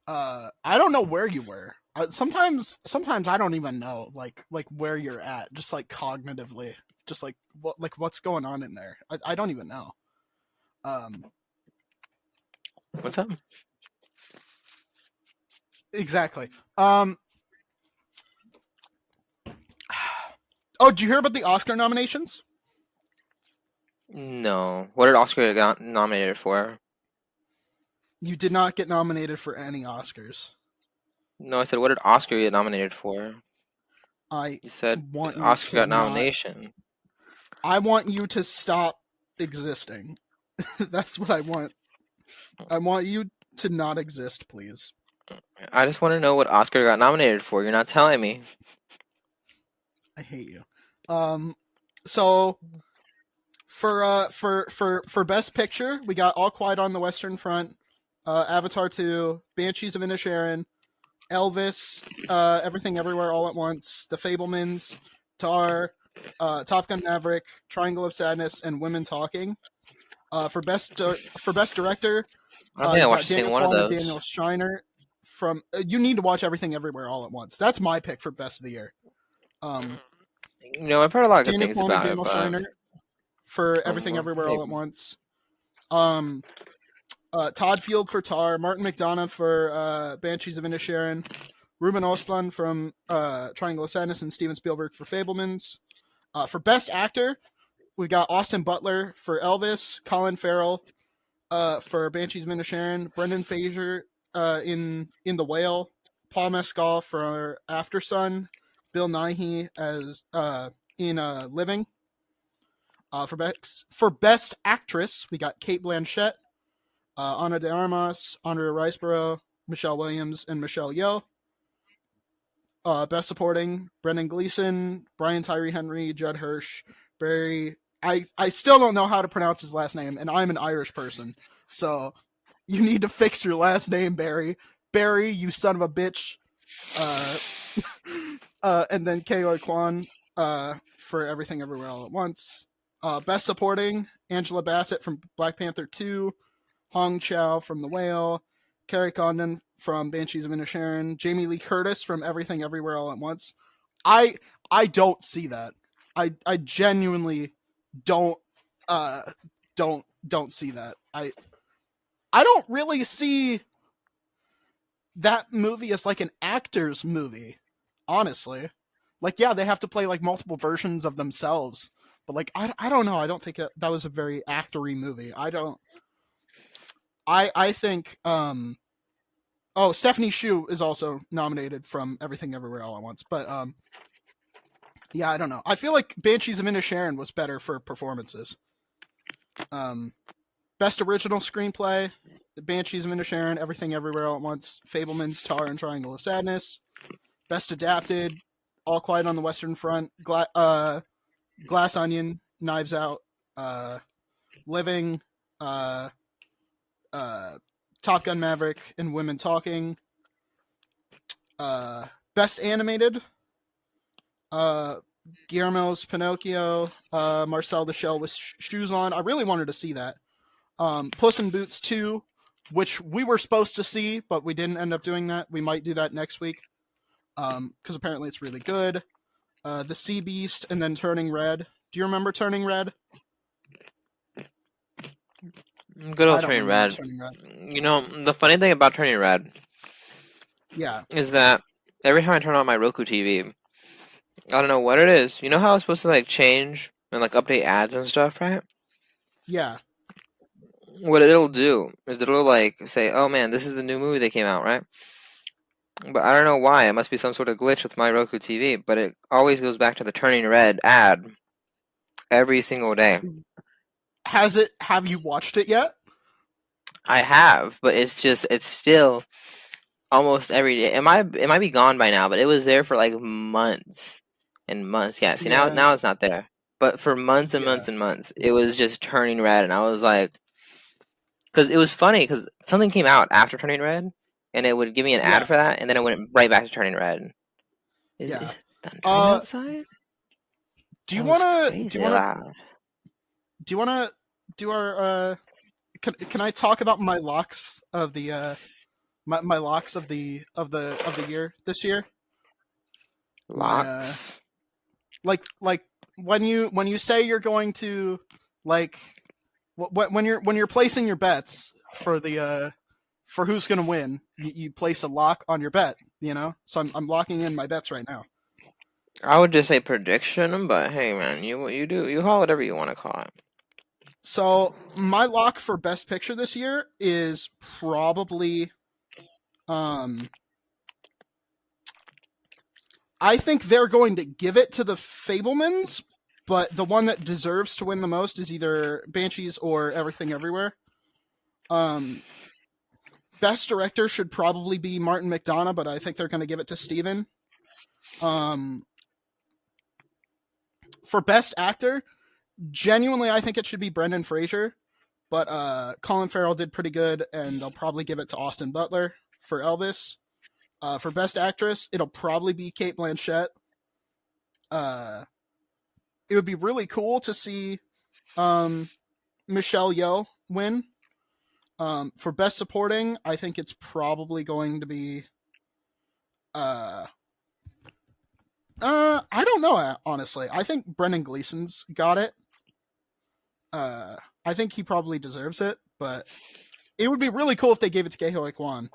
I don't know where you were. Sometimes I don't even know like where you're at, just like cognitively, just what's going on in there. I don't even know. Um, What's up? exactly. Um, oh, did you hear about the Oscar nominations? No. What did Oscar get nominated for? You did not get nominated for any Oscars. No, I said, what did Oscar get nominated for? I You said want you Oscar to got not. nomination. I want you to stop existing. That's what I want. I want you to not exist, please. I just want to know what Oscar got nominated for. You're not telling me. I hate you. So for Best Picture, we got All Quiet on the Western Front, Avatar 2, Banshees of Inisherin, Elvis, Everything Everywhere All at Once, The Fablemans, Tar, Top Gun Maverick, Triangle of Sadness, and Women Talking. For best director, I don't think I you watched got a Daniel single one of Kwan and those. Daniel Schreiner. From you need to watch Everything Everywhere All at Once. That's my pick for best of the year. Um, You know, I've heard a lot of good Daniel things Kwan and about it, Daniel but Schreiner for Everything well, Everywhere All at maybe. Once. Um, Todd Field for Tar, Martin McDonough for Banshees of Inisherin, Ruben Ostlund from Triangle of Sadness, and Steven Spielberg for Fablemans. For Best Actor, we got Austin Butler for Elvis, Colin Farrell for Banshees of Inisherin, Brendan Fraser in The Whale, Paul Mescal for After Sun, Bill Nighy as in Living. For best actress, we got Kate Blanchett, Ana de Armas, Andrea Riseborough, Michelle Williams, and Michelle Yeoh. Best supporting, Brendan Gleeson, Brian Tyree Henry, Judd Hirsch, Barry. I still don't know how to pronounce his last name, and I'm an Irish person, so you need to fix your last name, Barry. Barry, you son of a bitch. Uh, and then Kael Kwan for Everything Everywhere All at Once. Best supporting, Angela Bassett from Black Panther 2, Hong Chow from The Whale, Carrie Condon from Banshees of Inisherin, Jamie Lee Curtis from Everything Everywhere All at Once. I I don't see that. I genuinely don't uh don't see that. I don't really see that movie as like an actor's movie, honestly. Like, yeah, they have to play like multiple versions of themselves, but like I don't know. I don't think that was a very actory movie. I don't. I think oh, Stephanie Shu is also nominated from Everything Everywhere All at Once, but yeah, I don't know. I feel like Banshees of Inisherin was better for performances. Um, Best Original Screenplay, Banshees of Inisherin, Everything Everywhere All at Once, Fableman's Tar and Triangle of Sadness. Best Adapted, All Quiet on the Western Front, Glass Onion, Knives Out, Living, uh, uh, Top Gun Maverick, and Women Talking. Best Animated, uh, Guillermo's Pinocchio, Marcel the Shell with Shoes On. I really wanted to see that. Puss in Boots 2, which we were supposed to see, but we didn't end up doing that. We might do that next week because apparently it's really good. The Sea Beast, and then Turning Red. Do you remember Turning Red? Good I old don't Turning remember Red. Turning Red. You know, the funny thing about Turning Red Yeah, is that every time I turn on my Roku TV, I don't know what it is. You know how it's supposed to like change and like update ads and stuff, right? yeah, What it'll do is it'll like say, "Oh man, this is the new movie that came out," right? But I don't know why. It must be some sort of glitch with my Roku TV, but it always goes back to the Turning Red ad every single day. Has it? Have you watched it yet? I have, but it's still almost every day. It might be gone by now, but it was there for like months and months. Yeah, see now Yeah, now it's not there. But for months and yeah, months and months, it was just Turning Red, and I was like, because it was funny because something came out after Turning Red, and it would give me an ad yeah, for that, and then it went right back to Turning Red. Is yeah. it thundering Uh, outside? do you That was wanna? Do crazy you wanna? loud. Do you wanna? Do our? Can I talk about my locks of the my locks of the year this year. My Locks? like when you say you're going to like when you're placing your bets for the for who's gonna win, you place a lock on your bet. You know, so I'm locking in my bets right now. I would just say prediction, but hey, man, you call it whatever you want to call it. So my lock for Best Picture this year is probably, I think they're going to give it to the Fablemans, but the one that deserves to win the most is either Banshees or Everything Everywhere. Best Director should probably be Martin McDonagh, but I think they're going to give it to Steven. For Best Actor, genuinely, I think it should be Brendan Fraser, but Colin Farrell did pretty good, and they'll probably give it to Austin Butler for Elvis. For Best Actress, it'll probably be Cate Blanchett. It would be really cool to see Michelle Yeoh win. For Best Supporting, I think it's probably going to be I don't know, honestly. I think Brendan Gleeson's got it. I think he probably deserves it, but it would be really cool if they gave it to Ke Huy Quan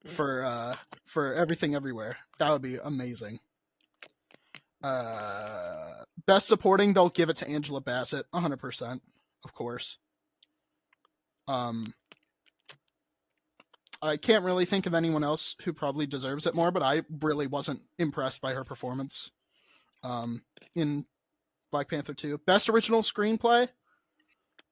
for Everything Everywhere. That would be amazing. Best Supporting, they'll give it to Angela Bassett, 100%, of course. I can't really think of anyone else who probably deserves it more, but I really wasn't impressed by her performance in Black Panther 2. Best Original Screenplay,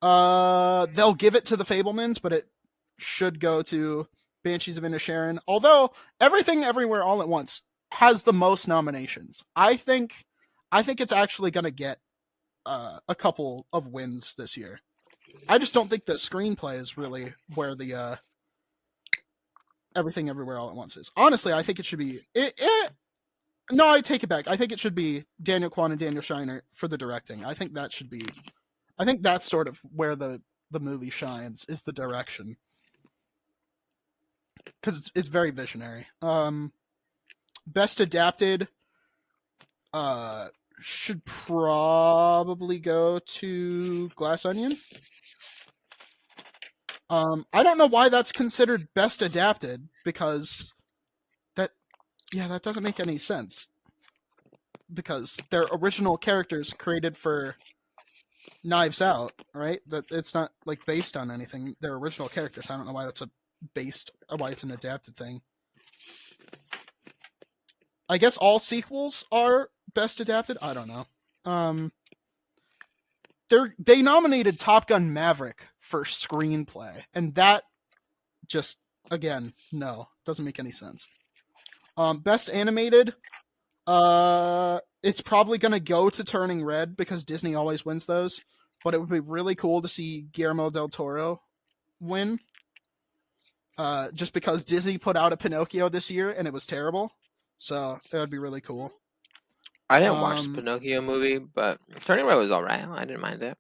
they'll give it to the Fablemans, but it should go to Banshees of Inisherin. Although Everything Everywhere All at Once has the most nominations. I think it's actually going to get a couple of wins this year. I just don't think the screenplay is really where the Everything Everywhere All at Once is. Honestly, I think it should be no, I take it back. I think it should be Daniel Kwan and Daniel Scheinert for the directing. I think that's sort of where the movie shines, is the direction. Because it's very visionary. Best Adapted should probably go to Glass Onion. I don't know why that's considered Best Adapted, because that doesn't make any sense. Because they're original characters created for Knives Out, right? That it's not like based on anything. They're original characters. I don't know why that's why it's an adapted thing. I guess all sequels are Best Adapted. I don't know. They nominated Top Gun Maverick for screenplay, and that just, again, no, doesn't make any sense. Best Animated, it's probably gonna go to Turning Red because Disney always wins those, but it would be really cool to see Guillermo del Toro win. Just because Disney put out a Pinocchio this year and it was terrible, so it would be really cool. I didn't watch the Pinocchio movie, but Turning Red was alright. I didn't mind it.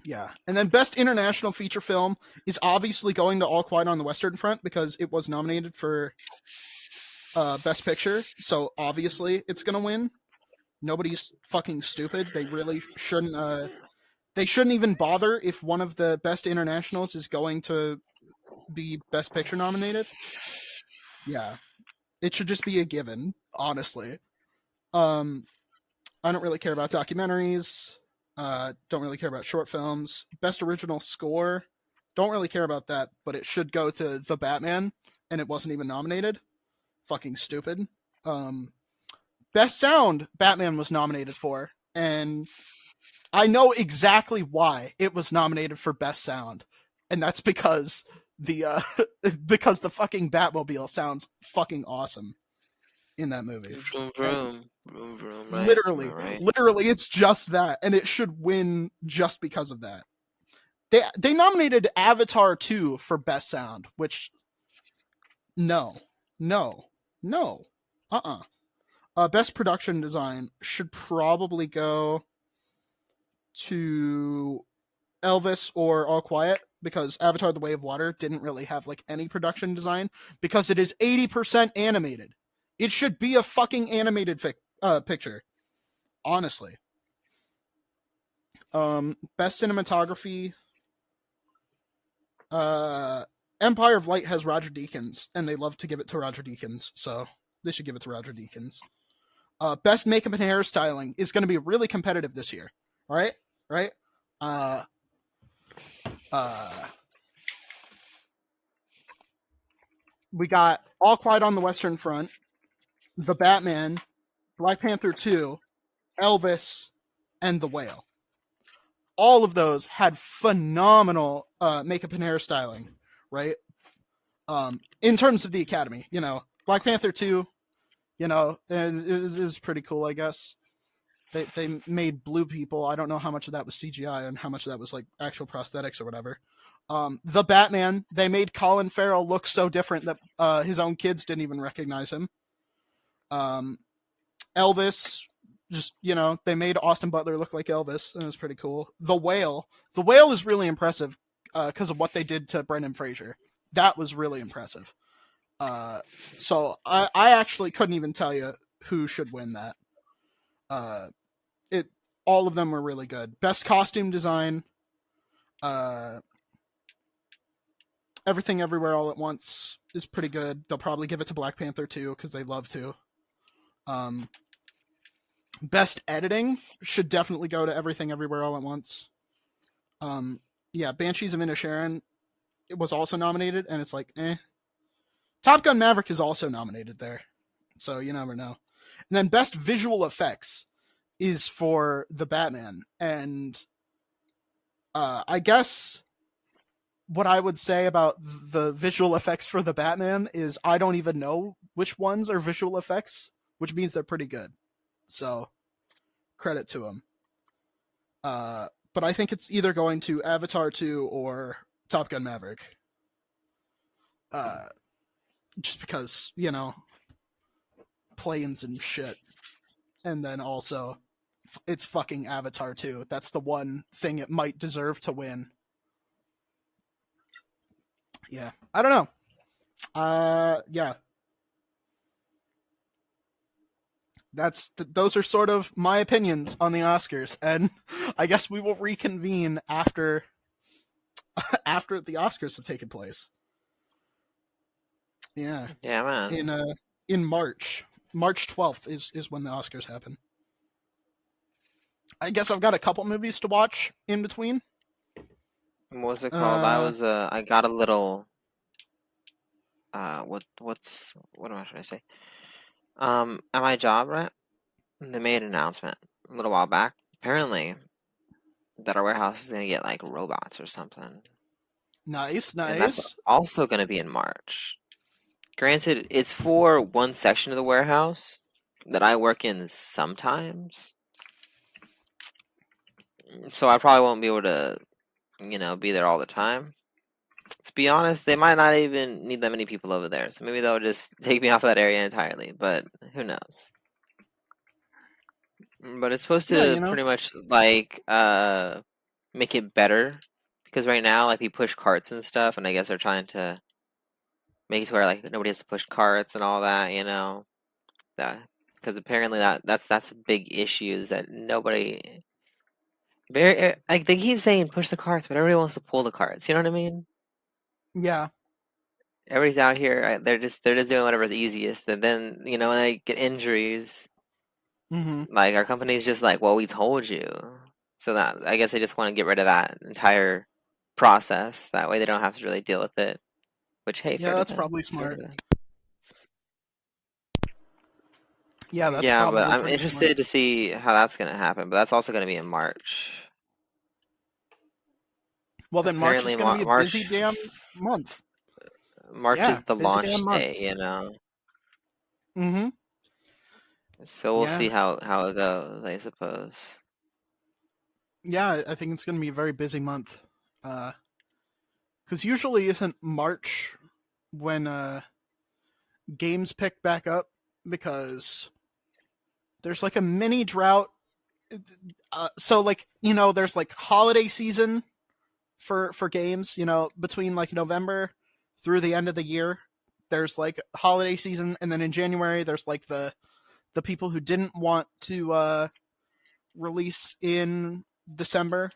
Yeah, and then Best International Feature Film is obviously going to All Quiet on the Western Front because it was nominated for Best Picture, so obviously it's gonna win. Nobody's fucking stupid. They really shouldn't. They shouldn't even bother if one of the best internationals is going to be Best Picture nominated. Yeah, it should just be a given. Honestly, I don't really care about documentaries. Don't really care about short films. Best Original Score, don't really care about that, but it should go to The Batman, and it wasn't even nominated. Fucking stupid. Best Sound, Batman was nominated for, and I know exactly why it was nominated for Best Sound, and that's because the fucking Batmobile sounds fucking awesome in that movie. Vroom, vroom. Vroom, vroom, right? Literally, it's just that, and it should win just because of that. They nominated Avatar 2 for Best Sound, which no. Best Production Design should probably go to Elvis or All Quiet. because Avatar: The Way of Water didn't really have like any production design because it is 80% animated. It should be a fucking animated picture, honestly. Best cinematography. Uh, Empire of Light has Roger Deakins, and they love to give it to Roger Deakins, so they should give it to Roger Deakins. Best makeup and hairstyling is going to be really competitive this year, right? Right? Uh, we got All Quiet on the Western Front, The Batman, Black Panther 2, Elvis, and The Whale. All of those had phenomenal makeup and hairstyling, right? In terms of the Academy, Black Panther 2, it was pretty cool, I guess. They made blue people. I don't know how much of that was CGI and how much of that was like actual prosthetics or whatever. The Batman, they made Colin Farrell look so different that his own kids didn't even recognize him. Elvis, just, they made Austin Butler look like Elvis, and it was pretty cool. The Whale is really impressive because of what they did to Brendan Fraser. That was really impressive. So I actually couldn't even tell you who should win that. All of them were really good. Best costume design, Everything Everywhere All at Once is pretty good. They'll probably give it to Black Panther 2 because they love to. Best editing should definitely go to Everything Everywhere All at Once. Banshees of Inisherin, it was also nominated, and it's like, eh. Top Gun Maverick is also nominated there, so you never know. And then Best Visual Effects is for The Batman, and I guess what I would say about the visual effects for The Batman is I don't even know which ones are visual effects, which means they're pretty good. So, credit to them. But I think it's either going to Avatar 2 or Top Gun Maverick. Just because, planes and shit. And then also, it's fucking Avatar 2. That's the one thing it might deserve to win. Yeah. I don't know. Yeah. Those are sort of my opinions on the Oscars, and I guess we will reconvene after the Oscars have taken place. Yeah. Yeah, man. In March 12th is when the Oscars happen. I guess I've got a couple movies to watch in between. What was it called? I got a little what am I trying to say? At my job, right? They made an announcement a little while back. Apparently, that our warehouse is gonna get like robots or something. Nice. And that's also gonna be in March. Granted, it's for one section of the warehouse that I work in sometimes. So I probably won't be able to, be there all the time. To be honest, they might not even need that many people over there. So maybe they'll just take me off of that area entirely. But who knows? But it's supposed to pretty much like make it better, because right now like we push carts and stuff, and I guess they're trying to make it to where like nobody has to push carts and all that, that because apparently that's a big issue, is that nobody like they keep saying push the carts, but everybody wants to pull the carts. You know what I mean? Yeah. Everybody's out here. They're just doing whatever's easiest, and then when they get injuries, like our company's just like, well, we told you. So that I guess they just want to get rid of that entire process. That way they don't have to really deal with it. Which, hey, yeah, that's probably smart. Yeah, that's probably but I'm pretty interested smart to see how that's gonna happen. But that's also gonna be in March. Well, then March is gonna be a busy damn month. March is the launch day, Mm-hmm. So we'll see how it goes, I suppose. Yeah, I think it's gonna be a very busy month. Because usually isn't March when games pick back up, because there's like a mini drought. So like there's like holiday season, for games. You know, between like November through the end of the year, there's like holiday season, and then in January there's like the people who didn't want to release in December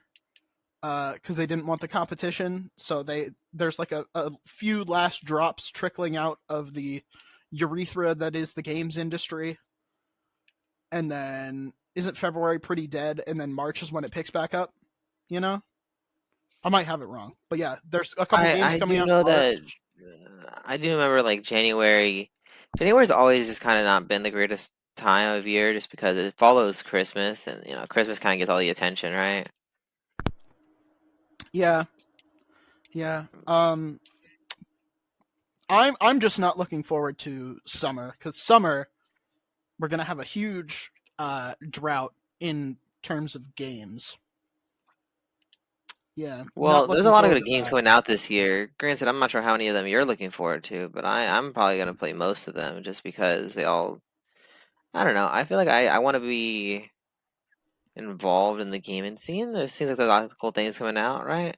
because they didn't want the competition. So there's like a few last drops trickling out of the urethra that is the games industry, and then isn't February pretty dead? And then March is when it picks back up. You know, I might have it wrong, but yeah, there's a couple games I coming do out in know March. that I do remember like January. January's always just kind of not been the greatest time of year, just because it follows Christmas, and Christmas kind of gets all the attention, right? Yeah, yeah. I'm just not looking forward to summer because summer we're gonna have a huge drought in terms of games. Yeah, not Well, there's a looking lot of forward good to games that. coming out this year. Granted, I'm not sure how many of them you're looking forward to, but I'm probably gonna play most of them just because they all. I don't know. I feel like I want to be involved in the gaming scene. There seems like there's a lot of cool things coming out, right?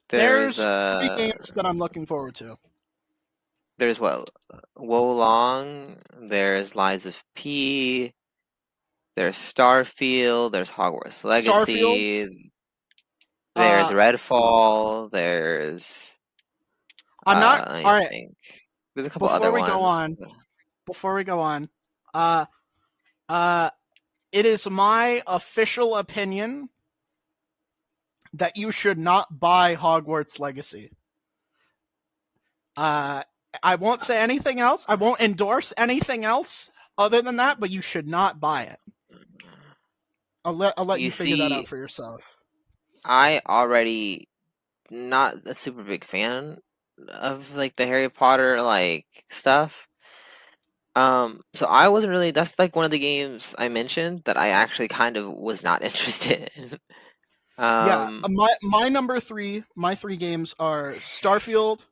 There's There's three games that I'm looking forward to. there's what Wolong, there's Lies of P, there's Starfield, there's Hogwarts Starfield. Legacy, there's Uh, Redfall, there's I'm not. let me All right. think. There's a couple Before other we go ones. on, before we go on, uh, uh, it is my official opinion that you should not buy Hogwarts Legacy. Uh, I won't say anything else. I won't endorse anything else other than that, but you should not buy it. I'll let You you figure that out see, for yourself. I already not a super big fan of like the Harry Potter like stuff. So I wasn't really. That's like one of the games I mentioned that I actually kind of was not interested in. Yeah, Um, my three games are Starfield,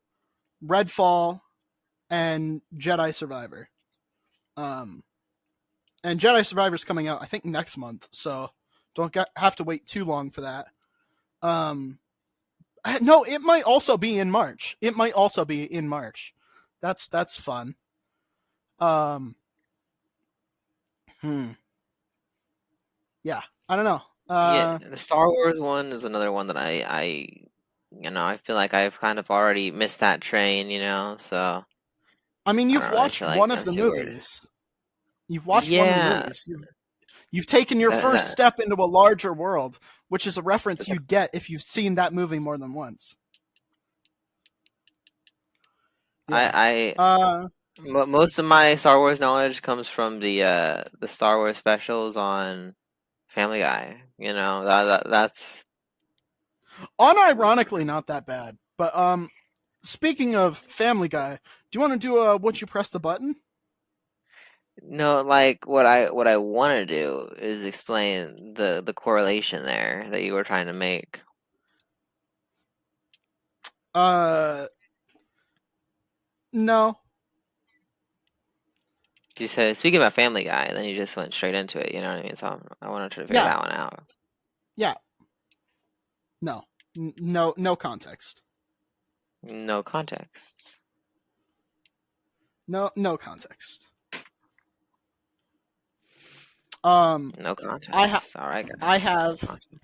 Redfall, and Jedi Survivor. Um, and Jedi Survivor's coming out I think next month, so have to wait too long for that. Um, no, it might also be in March. It might also be in March. That's fun. Um, hmm. Yeah, I don't know. yeah, the Star Wars one is another one that I feel like I've kind of already missed that train, so I mean, I you've don't really watched feel like one of I'm the too worried. movies. You've watched one of the Yeah, movies. You've taken your that, first that step into a larger world, which is a reference that's a, you'd get if you've seen that movie more than once. Yeah. I Uh, most of my Star Wars knowledge comes from the Star Wars specials on Family Guy. That's unironically, not that bad. But speaking of Family Guy, do you want to do a what you press the button? no, like what I want to do is explain the correlation there that you were trying to make. Uh, no. You said speaking about Family Guy, and then you just went straight into it. You know what I mean? So I want to try to figure Yeah. that one out. Yeah. No. No. No context. No context. No. No context. No I ha- context. All right, guys. I No have context.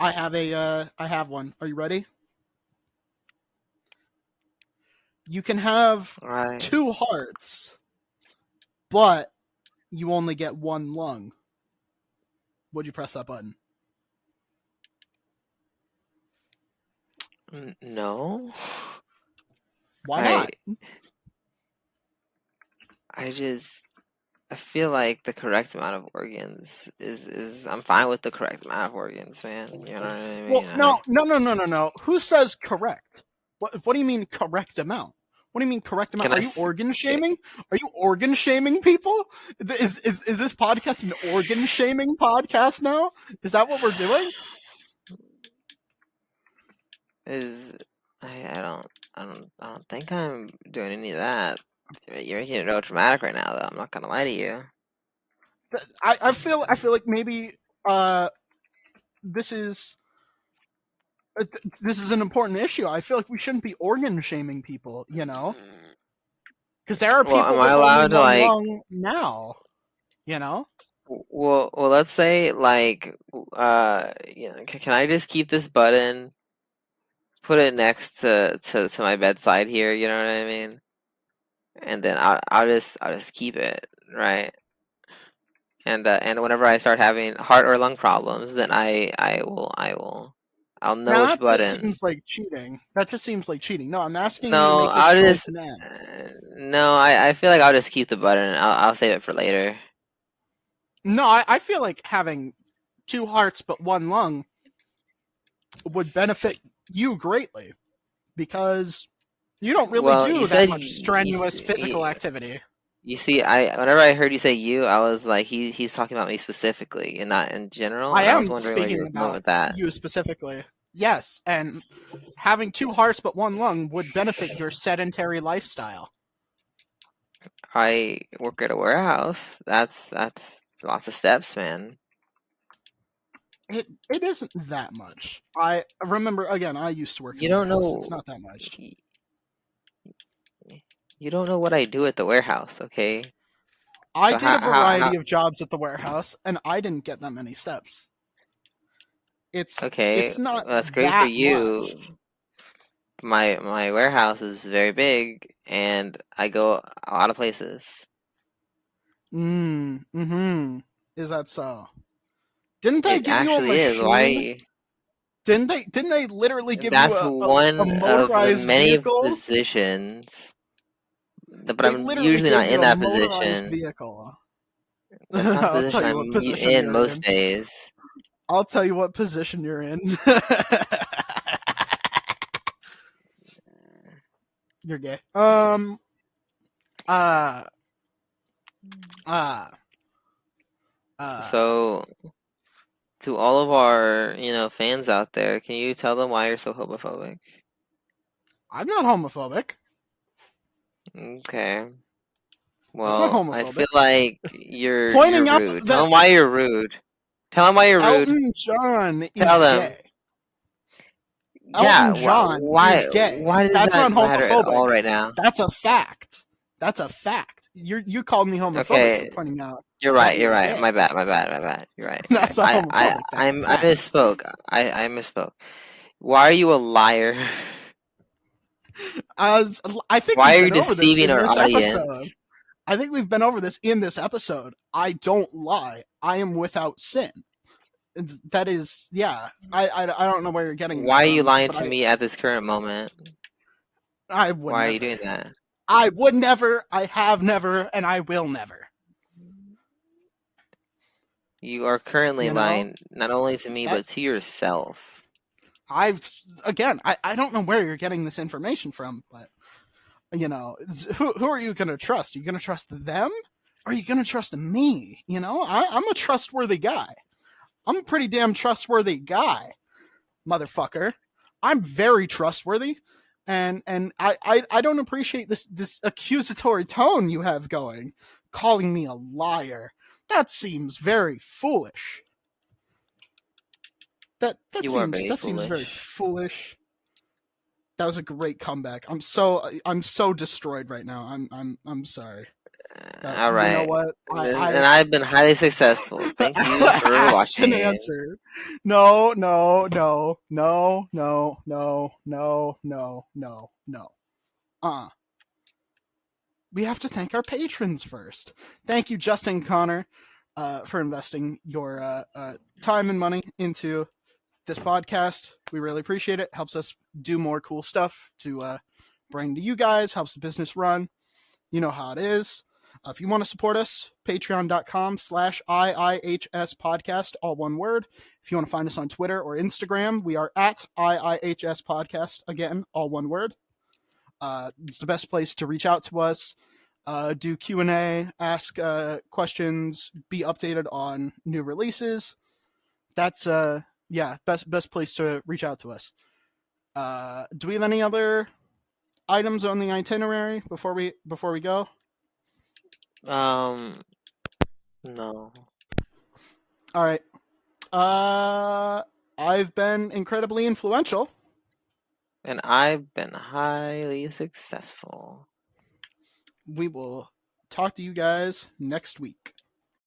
I have one. Are you ready? You can have All right. two hearts, but you only get one lung. Would you press that button? No. Why I not? I just I feel like the correct amount of organs is I'm fine with the correct amount of organs, man. You know what I Well, mean? no. Who says correct? What do you mean correct amount? What do you mean correct amount? Can I Are you organ shaming? Are you organ shaming people? Is this podcast an organ shaming podcast now? Is that what we're doing? is I don't think I'm doing any of that. You're making it real dramatic right now, though. I'm not gonna lie to you. I feel like maybe uh this is This is an important issue. I feel like we shouldn't be organ shaming people, because there are Well, people am I with only allowed to one like? lung now. Well, let's say like, can I just keep this button, put it next to my bedside here? You know what I mean? And then I'll just keep it, right? And whenever I start having heart or lung problems, then I'll know Now which that just button. seems like cheating. That just seems like cheating. No, I'm asking you to No, make this I'll choice just now. no. I feel like I'll just keep the button. I'll save it for later. No, I feel like having two hearts but one lung would benefit you greatly because you don't really Well, you do that said much strenuous physical activity. you see, whenever I heard you say you, I was like, he's talking about me specifically and not in general, I and I was am wondering where you speaking were going about with that. you specifically. Yes, and having two hearts but one lung would benefit your sedentary lifestyle. I work at a warehouse. That's lots of steps, man. It isn't that much. I remember again. I used to work in You a don't warehouse. It's know. not that much. You don't know what I do at the warehouse, okay? I So did a how variety of jobs at the warehouse, and I didn't get that many steps. okay, It's not well, that's great for that much. you. My warehouse is very big, and I go a lot of places. Mm-hmm. Is that so? Didn't they It give you a actually is. machine? Why? Didn't they literally give you That's a one of the motorized many vehicle? positions, but They I'm literally usually gave not you in a that motorized position. vehicle. That's not the I'll tell position you what I'm position in you're most in. days. I'll tell you what position you're in. You're gay. Uh. Uh. Uh. So, to all of our, fans out there, can you tell them why you're so homophobic? I'm not homophobic. Okay. That's not Well, I homophobic. feel like you're Pointing out rude. Tell that them why you're rude. Tell them why you're rude. Elton John Tell is them. gay. Yeah. Elton John Why? is gay. Why does That's that not matter at homophobic. all right now? That's a fact. That's a fact. You called me homophobic for Okay. pointing out You're that right. You're you're right. gay. My bad. My bad. My bad. You're right. You're right. That's not homophobic. That's a I fact. misspoke. I misspoke. Why are you a liar? As I think Why we've are you been over this deceiving in our this audience? episode. I think we've been over this in this episode. I don't lie. I am without sin. That is, yeah. I don't know where you're getting this Why are you from, lying but to me at this current moment? I would Why are you never. doing that? I would never. I have never, and I will never. You are currently You know, lying not only to me that but to yourself. I've again. I don't know where you're getting this information from, but who are you gonna trust? Are you gonna trust them? Or are you gonna trust me? I'm a trustworthy guy. I'm a pretty damn trustworthy guy, motherfucker. I'm very trustworthy, and I don't appreciate this accusatory tone you have going, calling me a liar. That seems very foolish. That You are seems very that seems very foolish. foolish. That was a great comeback. I'm so destroyed right now. I'm sorry. That All you know right. what And I've been highly successful. Thank you for I asked and watching. answered. No, no, no, no, no, no, no, no, no, no. Uh. We have to thank our patrons first. Thank you, Justin Connor, for investing your time and money into this podcast. We really appreciate it. Helps us do more cool stuff to bring to you guys. Helps the business run. You know how it is. If you want to support us, patreon.com/IIHS podcast, all one word. If you want to find us on Twitter or Instagram, we are at IIHS podcast, again, all one word. It's the best place to reach out to us, do Q&A, ask questions, be updated on new releases. That's best place to reach out to us. Do we have any other items on the itinerary before we go? No. All right. I've been incredibly influential. And I've been highly successful. We will talk to you guys next week.